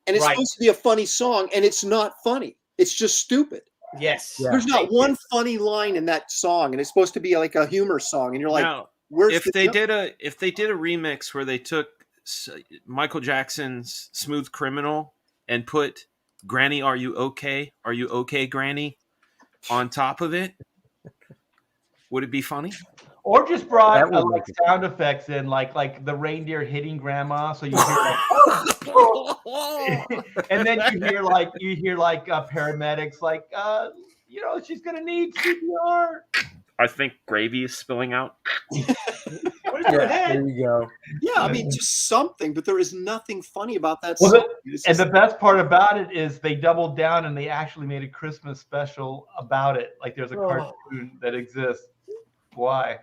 And it's Right. supposed to be a funny song, and it's not funny. It's just stupid. Yes. Yeah. There's not Thank one you. funny line in that song, and it's supposed to be like a humor song. And you're like, Now, where's if the they joke? did a remix where they took Michael Jackson's "Smooth Criminal" and put "Granny, Are You Okay? Are You Okay, Granny?" on top of it, would it be funny? Or just brought That would like make it- sound effects in, like the reindeer hitting grandma, so you hear like, and then you hear like paramedics like, she's gonna need CPR. I think gravy is spilling out. What is Yeah, your head? there you go. Yeah, I mean, just something, but there is nothing funny about that Well, song. It's And just- the best part about it is they doubled down and they actually made a Christmas special about it. Like there's a cartoon that exists. Why?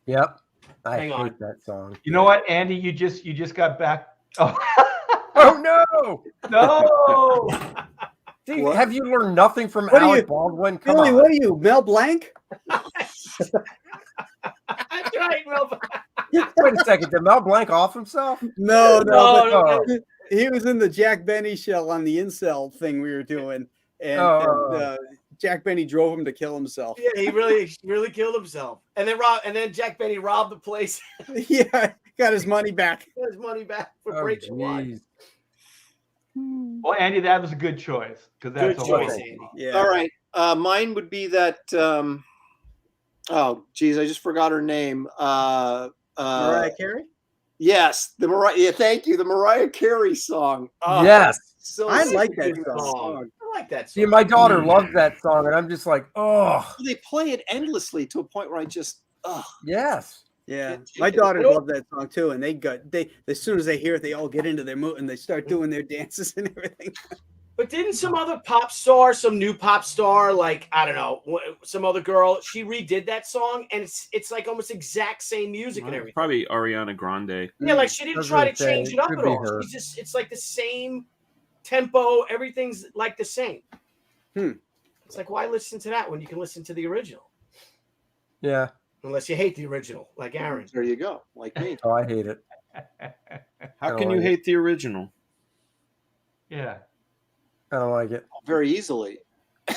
Yep. I Hang hate on. that song. You know what, Andy? You just got back. Oh Oh no! no! See, What? have you learned nothing from What do Alec you- Baldwin? Come Billy, on. what are you, Mel Blanc? That's right, Mel. Wait a second. Did Mel Blanc off himself? No, No, but he was in the Jack Benny show on the incel thing we were doing, and, Oh. Jack Benny drove him to kill himself. Yeah, he really killed himself. And then Jack Benny robbed the place. Yeah, got his money back. Got his money back for Oh, breaking one. jeez. Well, Andy, that was a good choice because Good that's choice, all. Andy. Yeah. All right. Mine would be that. Oh, geez, I just forgot her name. Mariah Carey. Yes, the Mariah. Yeah, thank you. The Mariah Carey song. Oh, Yes. so I sick like of that that song. I like that See, song. my daughter loves that song, and I'm just like, oh, They play it endlessly to a point where I just. yes. Yeah, my daughters love that song too, and they as soon as they hear it, they all get into their mood and they start doing their dances and everything. But didn't some other pop star, some new pop star, like I don't know, some other girl, she redid that song, and it's like almost exact same music and everything. Probably Ariana Grande. Yeah, like she didn't I was try gonna to say, change it up could at be all. her. She's just it's like the same tempo, everything's like the same. It's like why listen to that when you can listen to the original? Yeah. Unless you hate the original, like Aaron. There you go, like me. Oh, I hate it. How I can don't you like hate the original? Yeah. I don't like it. Very easily.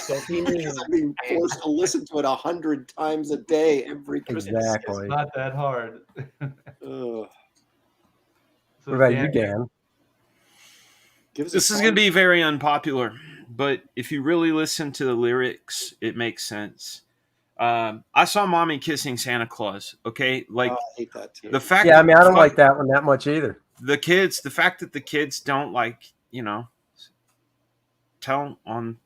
Don't be mean. Because I'm being forced to listen to it 100 times a day every Christmas. Exactly. It's not that hard. Ugh. So What about Dan, you, Dan? Give us a This is song. going to be very unpopular, but if you really listen to the lyrics, it makes sense. I saw Mommy kissing Santa Claus. Okay, like Oh, I hate that too. the fact. Yeah, I mean, I don't fuck- like that one that much either. the kids. The fact that the kids don't like, tell on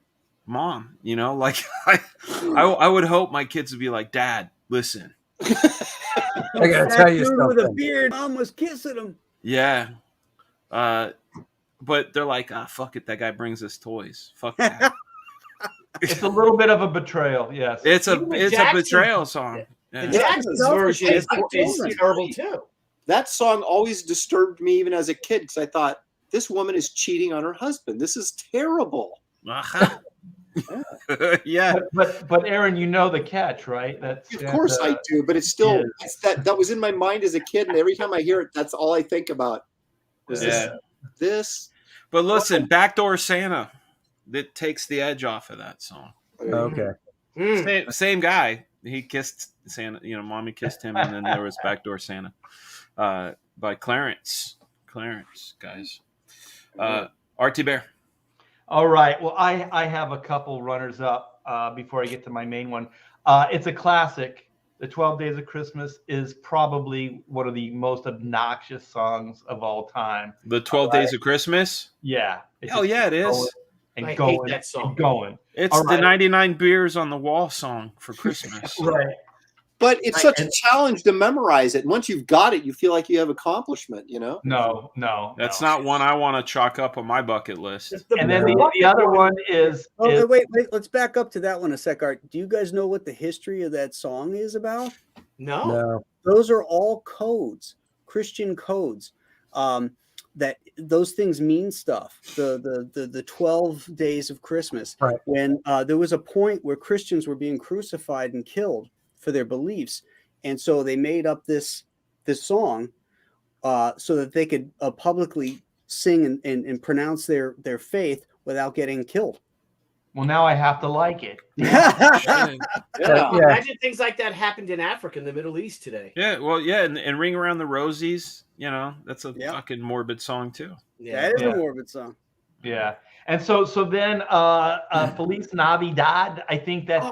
mom. Like I would hope my kids would be like, Dad, listen. I gotta tell you Dude with a something. beard, mom was kissing him. Yeah. But they're like, fuck it. That guy brings us toys. Fuck that. It's a little bit of a betrayal. Yes. It's a Even the it's a Jacksons- betrayal song. The Yeah. Jacksons Yeah. version is Children. terrible too. That song always disturbed me even as a kid because I thought this woman is cheating on her husband. This is terrible. Uh-huh. Yeah. But Aaron, you know the catch, right? That's Of course I do, but it's still yeah. it's that was in my mind as a kid, and every time I hear it, that's all I think about. Was Yeah. this? But listen, Backdoor Santa, that takes the edge off of that song. Okay. Same guy. He kissed Santa, mommy kissed him, and then there was Backdoor Santa by Clarence. Clarence, guys. RT Bear. All right. Well, I have a couple runners up before I get to my main one. It's a classic. The 12 Days of Christmas is probably one of the most obnoxious songs of all time. The 12 Days of Christmas? Yeah. Oh, yeah, it is. I hate that song. Going. It's the 99 beers on the wall song for Christmas. Right. But it's such a challenge to memorize it. And once you've got it, you feel like you have accomplishment, No. That's not one I want to chalk up on my bucket list. And then the other one is. Wait. Let's back up to that one a sec, Art. Do you guys know what the history of that song is about? No. Those are all codes, Christian codes. That those things mean stuff. The 12 days of Christmas. Right. When there was a point where Christians were being crucified and killed for their beliefs, and so they made up this song so that they could publicly sing and pronounce their faith without getting killed. Well, now I have to like it. Imagine things like that happened in Africa and the Middle East today. Yeah, well, yeah, and Ring Around the Rosies, that's a fucking morbid song too. Yeah, that is a morbid song. Yeah. And so then Feliz Navidad, I think that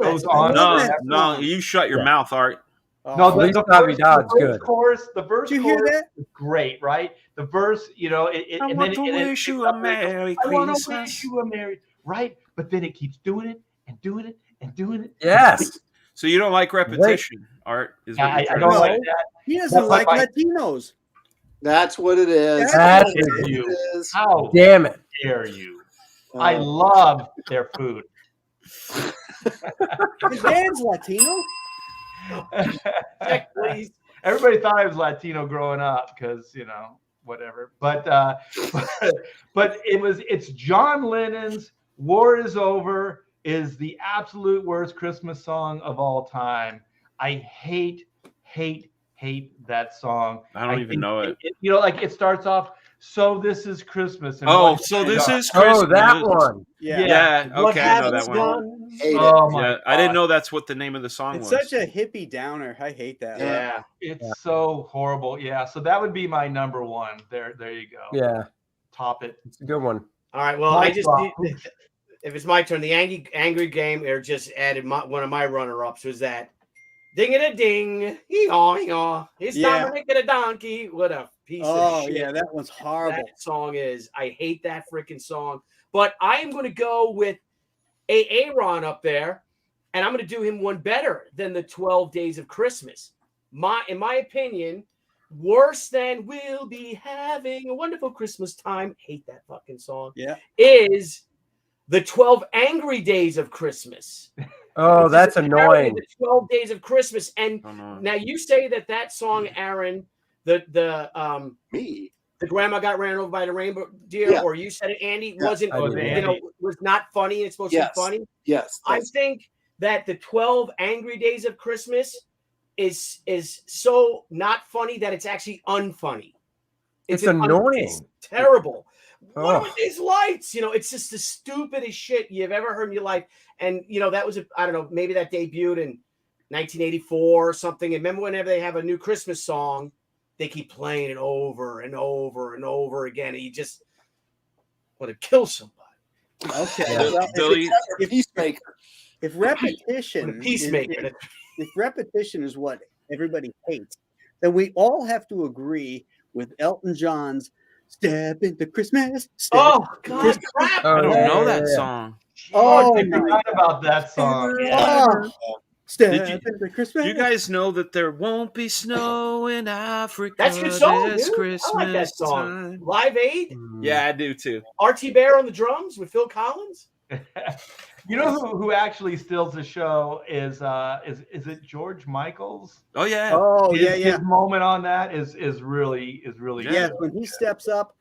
goes I on. love that No, song. you shut your mouth, Art. No, Feliz the Navidad's good. chorus, the verse Did you hear chorus that? is great, right? The verse, I want to wish you a Merry I want to Christmas. wish you a Merry, right? But then it keeps doing it and doing it and doing it. Yes. So you don't like repetition, Art? Is what I you're trying don't to like say. that. He doesn't like Latinos. That's what it is. That That's is what you. it is. How Damn it. dare you? I love their food. His dad's Latino. Check, please. Everybody thought I was Latino growing up because whatever. But it's John Lennon's "War Is Over" is the absolute worst Christmas song of all time. I hate that song. I don't even know it. It starts off. So this is Christmas. And So this is Christmas. Oh, that one. Yeah. Okay, I know that one. Oh my Yeah, I didn't know that's what the name of the song It's was. such a hippie downer. I hate that. Yeah. It's so horrible. Yeah. So that would be my number one. There you go. Yeah. Top it. It's a good one. All right. Well, My I just drop. if it's my turn, the angry game or just added one of my runner-ups was that ding it a ding, hee-haw. It's time to make it a donkey. What a piece of shit. Yeah, that one's horrible. That song is. I hate that freaking song. But I am going to go with Aaron up there, and I'm going to do him one better than the 12 Days of Christmas. In my opinion, worse than "We'll Be Having a Wonderful Christmas Time." Hate that fucking song. Yeah. Is the 12 Angry Days of Christmas. Oh, that's annoying. The 12 Days of Christmas. And now you say that song, Aaron, the grandma got ran over by the rainbow deer, or you said it, Andy, was not funny. And it's supposed to be funny. Yes. I think that the 12 Angry Days of Christmas is so not funny that it's actually unfunny. It's annoying. It's terrible. What are these lights? It's just the stupidest shit you've ever heard in your life. And, that was, I don't know, maybe that debuted in 1984 or something. And remember whenever they have a new Christmas song, they keep playing it over and over and over again. And you just want to kill somebody. Okay. Yeah. Well, Billy, if repetition Peacemaker. if repetition is what everybody hates, then we all have to agree with Elton John's "Step into Christmas." Oh God, crap! I don't know that song. Oh, I forgot about that song. Step into Christmas. Do you guys know that there won't be snow in Africa? That's a good song, this dude. Christmas I like that song. time? Live Aid. Yeah, I do too. RT Bear on the drums with Phil Collins. You know who actually steals the show is it George Michaels? Oh yeah. Oh yeah, His moment on that is really Yes, good. when he steps up,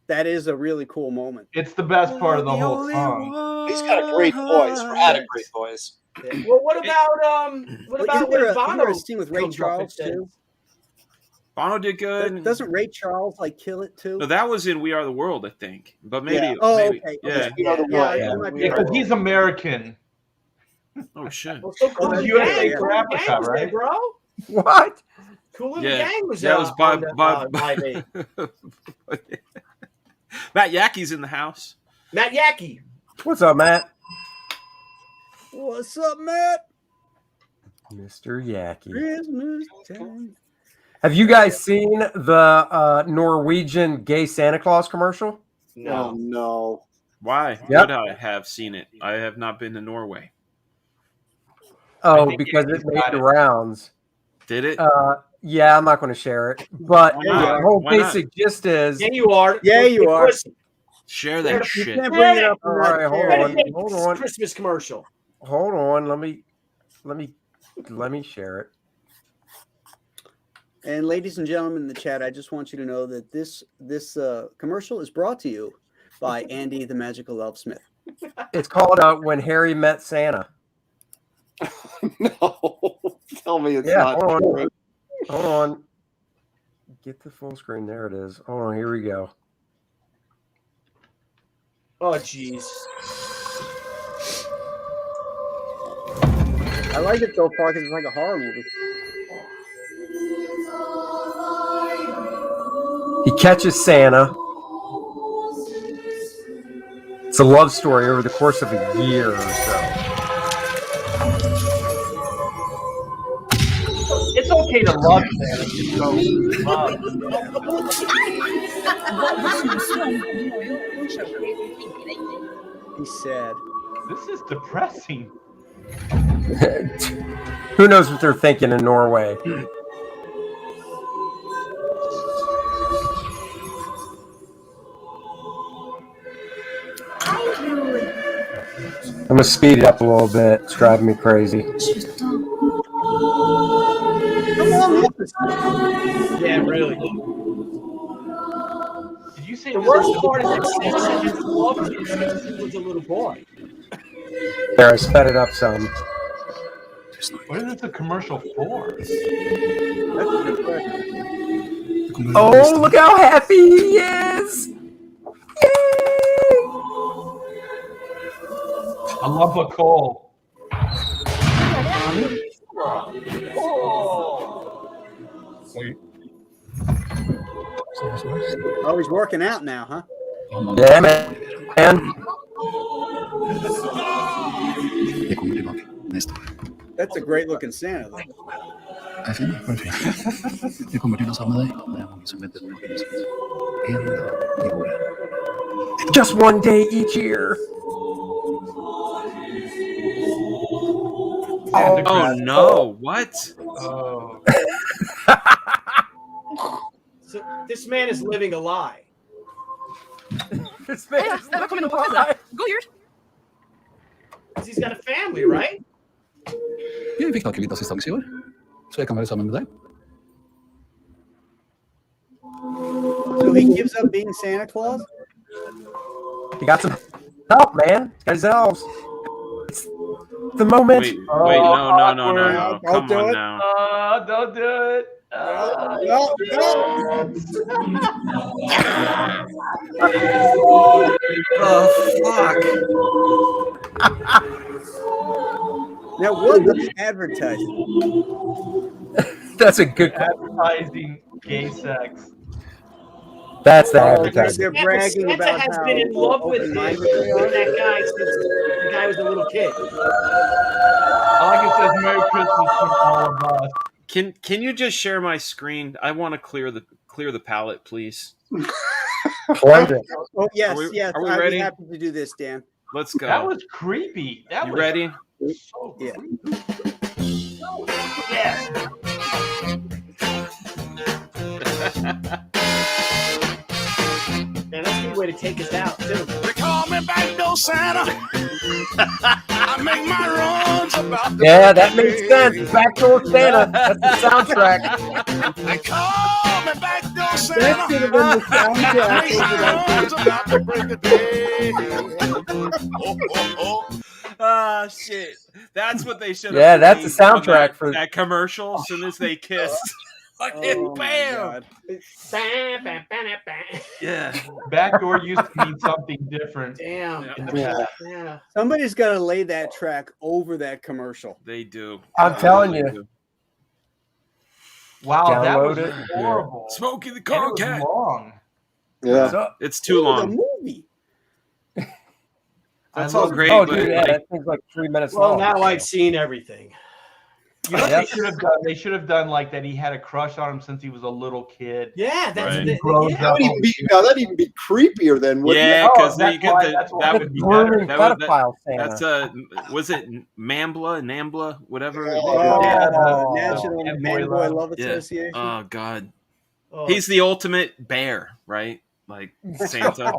that is a really cool moment. It's the best part of the whole song. He's got a great voice. Had a great voice. Yeah. Well, what about Isn't there when a Bono scene with Ray comes up Charles and says- too? Bono did good. Doesn't Ray Charles like kill it too? No, that was in We Are the World, I think. But maybe. Yeah. Oh, maybe, okay. Yeah. Yeah, it might be Because right. he's American. Oh shit. Well, so Cool That's and the USA Gang, for Cool and the Africa, Gang was there, right? bro. What? Cool and the Yeah, Gang was that was by on the, Live Aid. Matt Yackey's in the house. Matt Yackey. What's up, Matt? What's up, Matt? Mr. Yackey. Christmas time. Have you guys seen the Norwegian gay Santa Claus commercial? No, no. Why? Yep. Would I have seen it? I have not been to Norway. Oh, because it made the rounds. Did it? Yeah, I'm not going to share it. But Why not? the whole Why not? basic gist is. Yeah, you are. Yeah, you are. Share that shit. You can't bring it up. All right, hold on. Christmas commercial. Hold on. Let me share it. And ladies and gentlemen in the chat, I just want you to know that this commercial is brought to you by Andy the Magical Elf Smith. It's called When Harry Met Santa. No. Tell me it's Yeah, not hold true. on. Hold on. Get the full screen. There it is. Hold on. Here we go. Oh, jeez. I like it so far because it's like a horror movie. He catches Santa. It's a love story over the course of a year or so. It's okay to love Santa. Just don't love. He's sad. This is depressing. Who knows what they're thinking in Norway? I'm gonna speed it up a little bit. It's driving me crazy. Yeah, really. Did you say The this worst was part is that Santa has loved him since he was a little boy. There, I sped it up some. What is this a commercial for? That's a good question. Oh, look how happy he is! A lump of coal. Oh, he's working out now, huh? Yeah, man. That's a great looking Santa, though. Jeg kommer til å savne deg. Det er mange som venter på noe. En dag i året. Just one day each year. Oh no! What? Oh. So this man is living a lie. This man is living a lie. Because he's got a family, right? Jeg fikk tak i litt assistanse i år, så jeg kan være sammen med deg. So he gives up being Santa Claus? He got some help, man. He's got his elves. It's the moment. Wait, no. Come do on it. now. Don't do it. No. Oh fuck! Now, what is advertising? That's a good. Advertising gay sex. That's the Because advertising. they're bragging Santa about has how been in love with open-minded they are. that guy since the guy was a little kid. I like it says Merry Christmas from all of us. Can you just share my screen? I want to clear the palette, please. Splendid. Oh, yes, Are we- yes. are we I'd be ready? happy to do this, Dan. Let's go. That was creepy. That You was ready? So Yeah. yeah. man. That's a good way to take us out too. They call me backdoor Santa. I make my runs about the Yeah, that makes sense. Backdoor Santa. That's the soundtrack. They call me backdoor Santa. That should have been the soundtrack Make over my that runs thing. about the break of day. Oh, oh, oh. Ah, shit. That's what they should have. Yeah, that's the played on soundtrack for that commercial. As soon as they kissed, fucking Oh, my bam. God. Yeah. Backdoor used to mean something different. Damn. In the Yeah. past. Yeah. Somebody's got to lay that track over that commercial. They do. I'm telling They you. do. Wow, that was Download it. horrible. Smokey the And Car it was Cat. long. Yeah. So, It's too Ooh, the long. movie. That's I all love- great, oh, but dude, yeah, like, that thing's like 3 minutes Well, long. now I've seen everything. You know what Yep. they should have done? They should have done like that. He had a crush on him since he was a little kid. Yeah, that's Right. the, Grows yeah. up. That'd even be creepier than what yeah, Oh, because that's you get why- the that's why that it would would be Grooming better. that- pedophile Santa. that's was it Nambla, whatever. Oh, Yeah. National And Man Boy Boy Love. Love Yeah. Association. Oh God, Oh, he's the ultimate bear, right? Like Santa.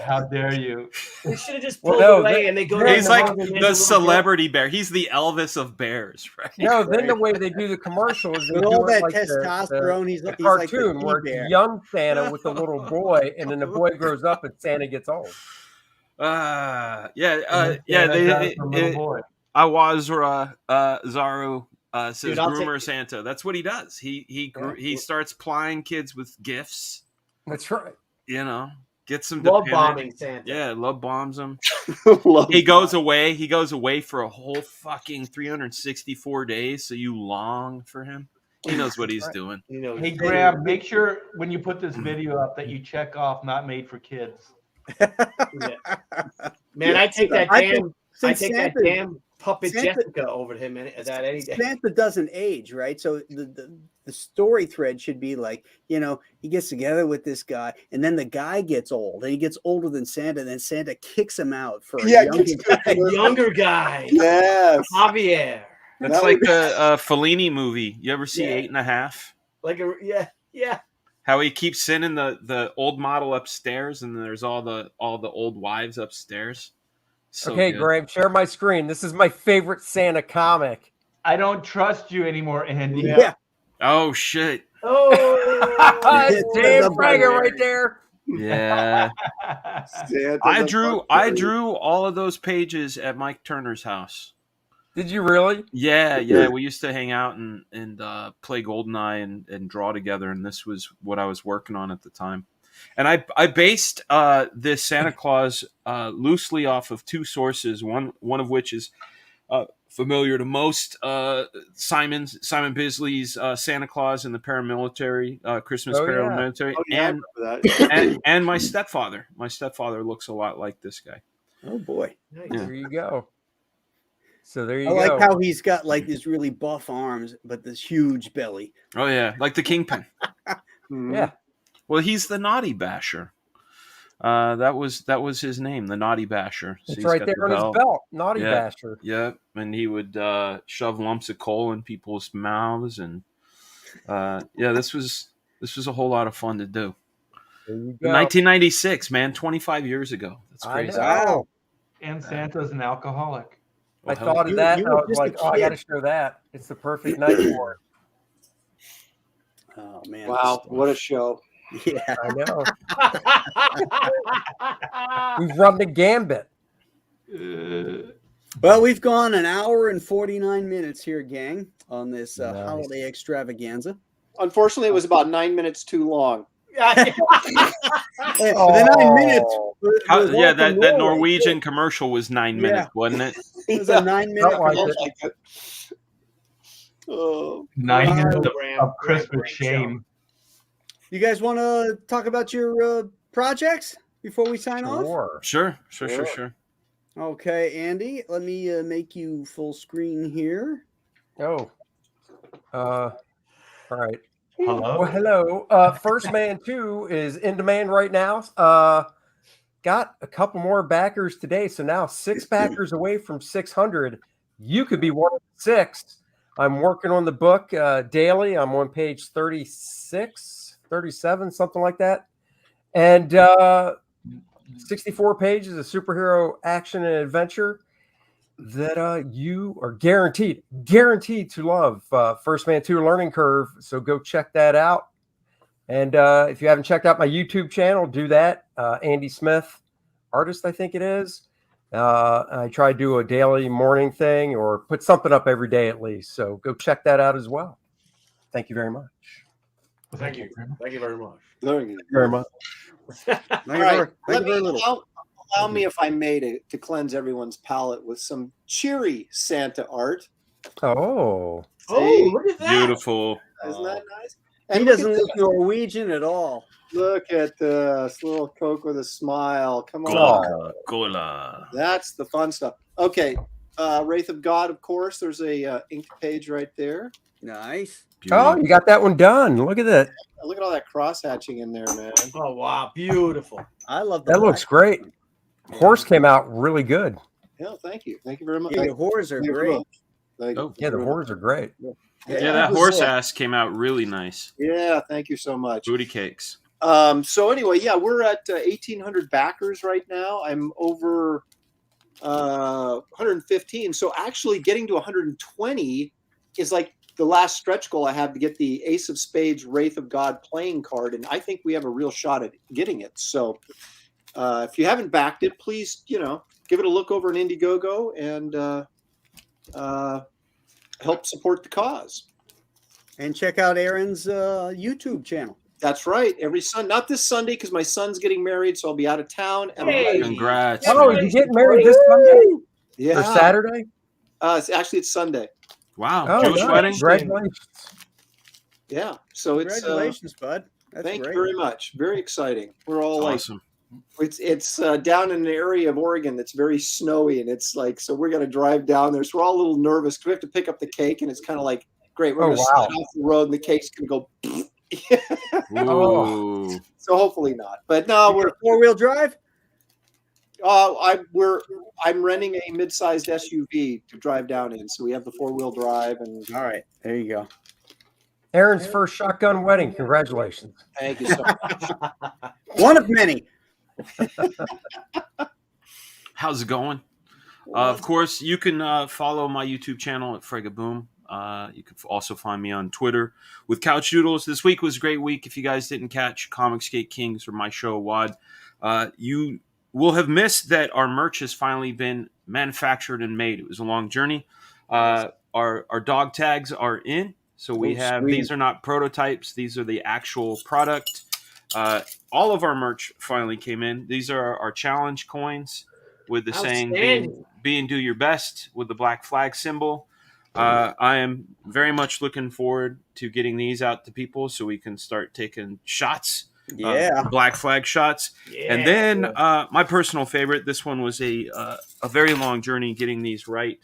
How dare you? they should have just Well, pulled no, away they- and they go. they're down He's the like road and there's a the little celebrity bear. He's the Elvis of bears, right? No, then the way they do the commercials, they With do all it that like testosterone, he's the like the cartoon where bear. it's young Santa with the little boy, and then the boy grows up and Santa gets old. Yeah, And yeah. Santa does for little boy. Awazra Zaru says Dude, I'll groomer Santa. That's what he does. He starts plying kids with gifts. That's right. You know, gets them love dependent. bombing Santa. Yeah, love bombs them. Love He goes away. He goes away for a whole fucking 364 days. So you long for him. He knows what he's doing. You know, Hey Graham, make sure when you put this video up that you check off "not made for kids." man, I take that I damn, think since that Santa- damn puppet Santa- Jessica over him that any day. Santa doesn't age, right? So the story thread should be like, you know, he gets together with this guy, and then the guy gets old, and he gets older than Santa, and then Santa kicks him out for a younger guy. A younger guy, Yes. Javier. That's That like would- the Fellini movie. You ever see Yeah. 8.5? Like a yeah. How he keeps sending the old model upstairs, and then there's all the old wives upstairs. So Okay, good. Graham, share my screen. This is my favorite Santa comic. I don't trust you anymore, Andy. Yeah. Oh shit! Oh, That's It's Dan a Prager barbarian. right there. Yeah, Santa's I a drew barbarian. all of those pages at Mike Turner's house. Did you really? Yeah. We used to hang out and play GoldenEye and draw together, and this was what I was working on at the time. And I based this Santa Claus loosely off of two sources. One of which is familiar to most, Simon Bisley's Santa Claus and the Paramilitary, Christmas Oh, yeah. Paramilitary, Oh, yeah, I remember that. and my stepfather. My stepfather looks a lot like this guy. Oh boy. nice. Yeah. There you go. So there you I go. like how he's got like these really buff arms, but this huge belly. Oh yeah, like the Kingpin. Yeah. Well, he's the Naughty Basher. That was his name, the Naughty Basher. So It's he's right got there the on his belt. Naughty Yeah. Basher. Yeah, and he would shove lumps of coal in people's mouths, and this was a whole lot of fun to do. There you go. 1996, man, 25 years ago. That's I crazy. know. Wow. And Santa's an alcoholic. I Well, hell, thought of You- that, you and were I was just a like, oh, I kid. got to show that. It's the perfect night for it. Oh man. Wow, what a show. Yeah. I know. We've run the gambit. Well, we've gone an hour and 49 minutes here, gang, on this Nice. holiday extravaganza. Unfortunately, it was about 9 minutes too long. And the 9 minutes. was all that from that Norway, Norwegian commercial was 9 minutes, wasn't it? It was a 9-minute Felt like commercial. it. Oh, 9 Wow. minutes Graham, of Christmas great show. shame. You guys want to talk about your projects before we sign off? Sure. Sure. Okay, Andy, let me make you full screen here. Oh. All right. Hello. Well, hello. First Man 2 is in demand right now. Got a couple more backers today. So now 6 backers away from 600. You could be one of the 6. I'm working on the book daily. I'm on page 36, 37, something like that. And 64 pages of superhero action and adventure that you are guaranteed to love. First Man 2 Learning Curve. So go check that out. And if you haven't checked out my YouTube channel, do that. Andy Smith, artist, I think it is. I try to do a daily morning thing or put something up every day at least. So go check that out as well. Thank you very much. Thank you. Thank you very much. Thank you very much. All right, allow me, if I may, to cleanse everyone's palate with some cheery Santa art. Oh, look at that! Beautiful. Isn't that nice? He doesn't look Norwegian at all. Look at this little Coke with a smile. Come on. Coca-Cola. That's the fun stuff. Okay. Wraith of God, of course. There's a ink page right there. Nice. Oh, you got that one done. Look at that. Look at all that cross hatching in there, man. Oh, wow. Beautiful. I love that. Looks great. Horse came out really good. Yeah, thank you. Thank you very much. Yeah, the horrors are great. Yeah, the horrors are great. Yeah, that horse ass came out really nice. Yeah, thank you so much. Booty cakes. So anyway, yeah, we're at 1,800 backers right now. I'm over 115. So actually getting to 120 is like the last stretch goal I have to get the Ace of Spades Wraith of God playing card. And I think we have a real shot at getting it. So if you haven't backed it, please, give it a look over on Indiegogo and help support the cause. And check out Aaron's YouTube channel. That's right. Every Sunday, not this Sunday because my son's getting married, so I'll be out of town. Hey, congrats! Oh, you getting married this Sunday? Yeah. Or Saturday? It's Sunday. Wow, oh, Jewish wedding. Congratulations! Yeah, so it's congratulations, bud. That's thank great. you very much. Very exciting. We're all awesome. It's down in an area of Oregon that's very snowy, and it's like so we're gonna drive down there. So we're all a little nervous because we have to pick up the cake, and it's kind of like great. We're gonna slide off the road, and the cake's gonna go. Ooh. So hopefully not, but no, we're 4-wheel drive. I'm renting a mid-sized SUV to drive down in, so we have the 4-wheel drive. And all right, there you go. Aaron's first shotgun wedding. Congratulations! Thank you so much. One of many. How's it going? Of course, you can follow my YouTube channel at Fregaboom. You can also find me on Twitter with Couch Doodles. This week was a great week. If you guys didn't catch Comicsgate Kings or my show WAD, you will have missed that our merch has finally been manufactured and made. It was a long journey. Our dog tags are in. So we have, sweet. These are not prototypes. These are the actual product. All of our merch finally came in. These are our challenge coins with the saying, be and do your best with the black flag symbol. I am very much looking forward to getting these out to people so we can start taking shots. Black flag shots. Yeah. And then my personal favorite, this one was a very long journey getting these right.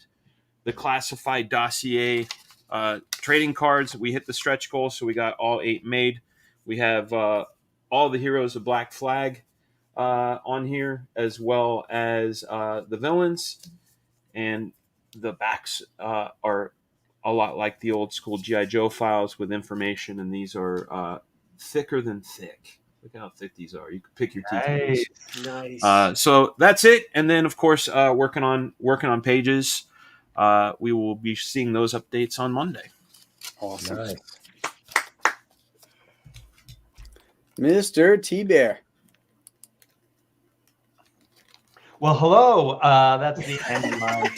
The classified dossier trading cards. We hit the stretch goal, so we got all 8 made. We have all the heroes of Black Flag on here, as well as the villains. And the backs are a lot like the old school G.I. Joe files with information, and these are thicker than thick. Look how thick these are. You can pick your teeth. Nice. So that's it. And then, of course, working on pages. We will be seeing those updates on Monday. Awesome. Nice. Mr. T-Bear. Well, hello. That's the end of mine.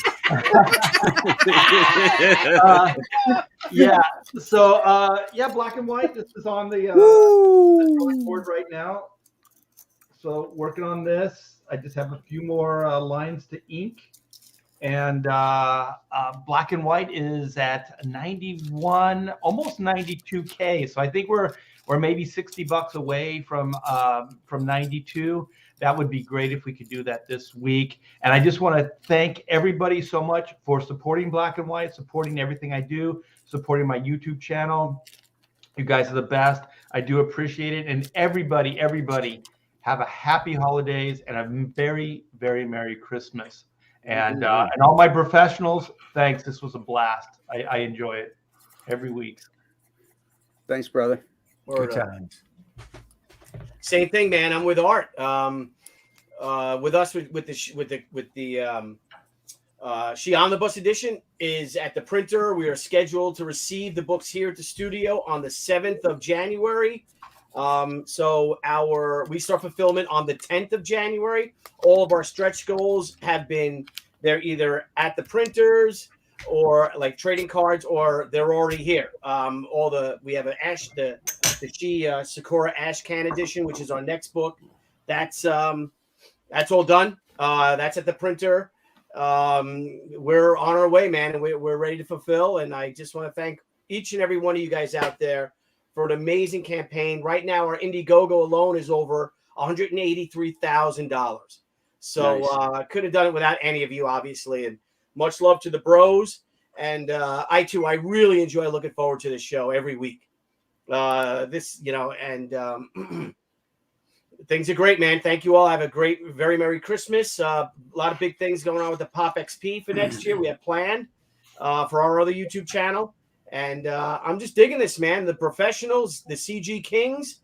Yeah. So, Black and White. This is on the board right now. So, working on this. I just have a few more lines to ink. And Black and White is at 91, almost 92K. So I think we're maybe $60 away from 92. That would be great if we could do that this week. And I just want to thank everybody so much for supporting Black and White, supporting everything I do, supporting my YouTube channel. You guys are the best. I do appreciate it. And everybody have a happy holidays and a very, very Merry Christmas. And all my professionals, thanks. This was a blast. I enjoy it every week. Thanks, brother. Good times. Same thing, man. I'm with Art. With us with the She Omnibus edition is at the printer. We are scheduled to receive the books here at the studio on the 7th of January. So we start fulfillment on the 10th of January. All of our stretch goals they're either at the printers or like trading cards, or they're already here. We have the Sakura Ash Can edition, which is our next book. That's all done. That's at the printer. We're on our way, man, and we're ready to fulfill. And I just want to thank each and every one of you guys out there for an amazing campaign. Right now, our Indiegogo alone is over $183,000. So Nice. Could have done it without any of you, obviously. And much love to the bros. And I really enjoy looking forward to this show every week. Things are great, man. Thank you all. Have a great, very Merry Christmas. A lot of big things going on with the Pop XP for next year. We have planned for our other YouTube channel. And I'm just digging this, man. The professionals, the CG Kings.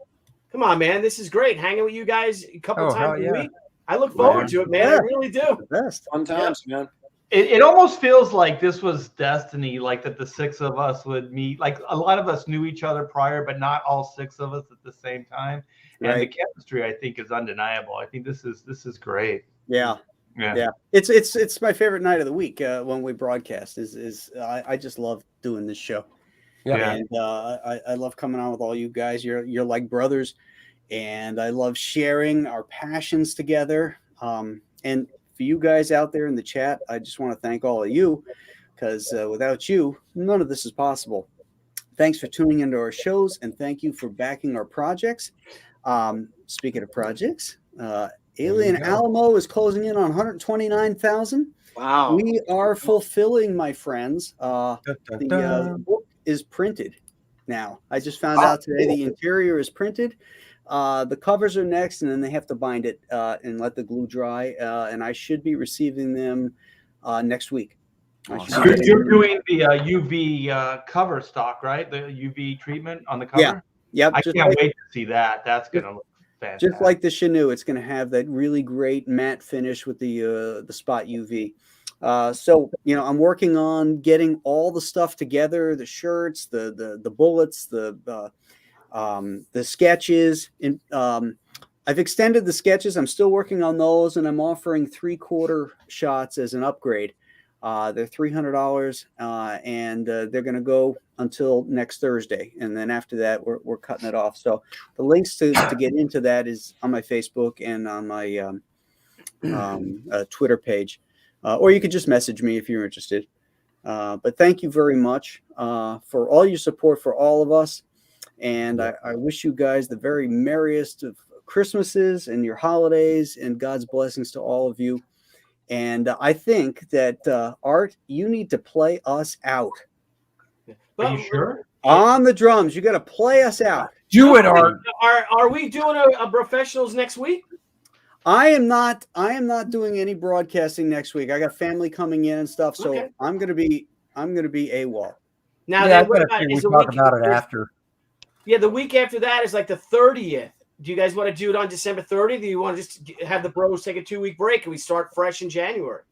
Come on, man. This is great. Hanging with you guys a couple times a week. I look forward to it, man. I really do. The best. Fun times, man. It almost feels like this was destiny, like that the six of us would meet. Like a lot of us knew each other prior, but not all six of us at the same time. And the chemistry, I think, is undeniable. I think this is great. Yeah. It's my favorite night of the week when we broadcast. I just love doing this show. Yeah. And I love coming on with all you guys. You're like brothers, and I love sharing our passions together. And for you guys out there in the chat, I just want to thank all of you, because without you, none of this is possible. Thanks for tuning into our shows, and thank you for backing our projects. Speaking of projects, Alien Alamo is closing in on 129,000. Wow. We are fulfilling, my friends. The book is printed now. I just found out today the interior is printed. The covers are next, and then they have to bind it and let the glue dry. And I should be receiving them next week. You're doing the UV cover stock, right? The UV treatment on the cover? Yeah. Yep. I can't wait to see that. That's going to look fantastic. Just like the Chinook, it's going to have that really great matte finish with the spot UV. So, I'm working on getting all the stuff together, the shirts, the bullets, the sketches. And I've extended the sketches. I'm still working on those, and I'm offering 3/4 shots as an upgrade. They're $300, and they're going to go until next Thursday. And then after that, we're cutting it off. So the links to get into that is on my Facebook and on my Twitter page. Or you could just message me if you're interested. But thank you very much for all your support for all of us. And I wish you guys the very merriest of Christmases and your holidays, and God's blessings to all of you. And I think that, Art, you need to play us out. Are you sure? On the drums. You got to play us out. Do it, Art. Are we doing a professionals next week? I am not doing any broadcasting next week. I got family coming in and stuff, so Okay. I'm gonna be AWOL. Now, Yeah, then, we talk about it after. Yeah, the week after that is like the 30th. Do you guys want to do it on December 30th? Or do you want to just have the bros take a 2-week break and we start fresh in January?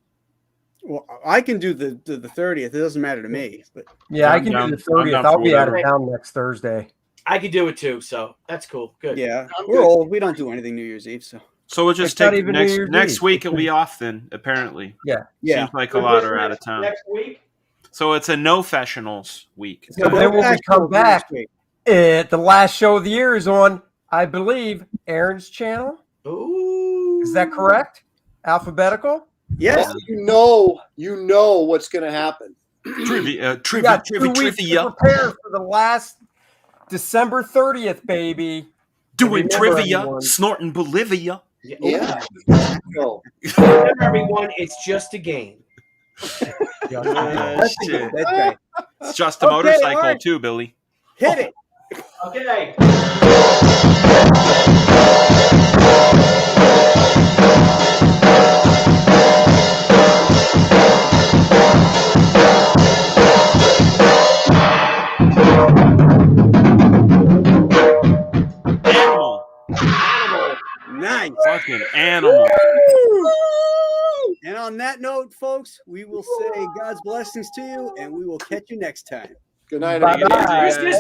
Well, I can do the 30th. It doesn't matter to me. But Yeah, I can do the 30th. I'll be out of town next Thursday. I could do it too, so that's cool. Good. Yeah, we're old. We don't do anything New Year's Eve, so. So we'll just It's not take even next New Year's next Eve. week. It'll be off then. Apparently, Yeah. Seems like a lot are out of town. Next week? So it's a no professionals week. So then when we come back, the last show of the year is on, I believe, Aaron's channel. Ooh. Is that correct? Alphabetical? Yes. You know what's going to happen. Trivia. We got 2 weeks to prepare for the last December 30th, baby. Doing Remember, trivia, everyone. snorting Bolivia. Yeah. Remember, everyone, it's just a game. Shit. That's right. It's just a Okay, motorcycle all right. too, Billy. Hit it. Okay. Animal. Nice. Fucking animal. And on that note, folks, we will say God's blessings to you, and we will catch you next time. Good night, Bye-bye. everybody. Christmas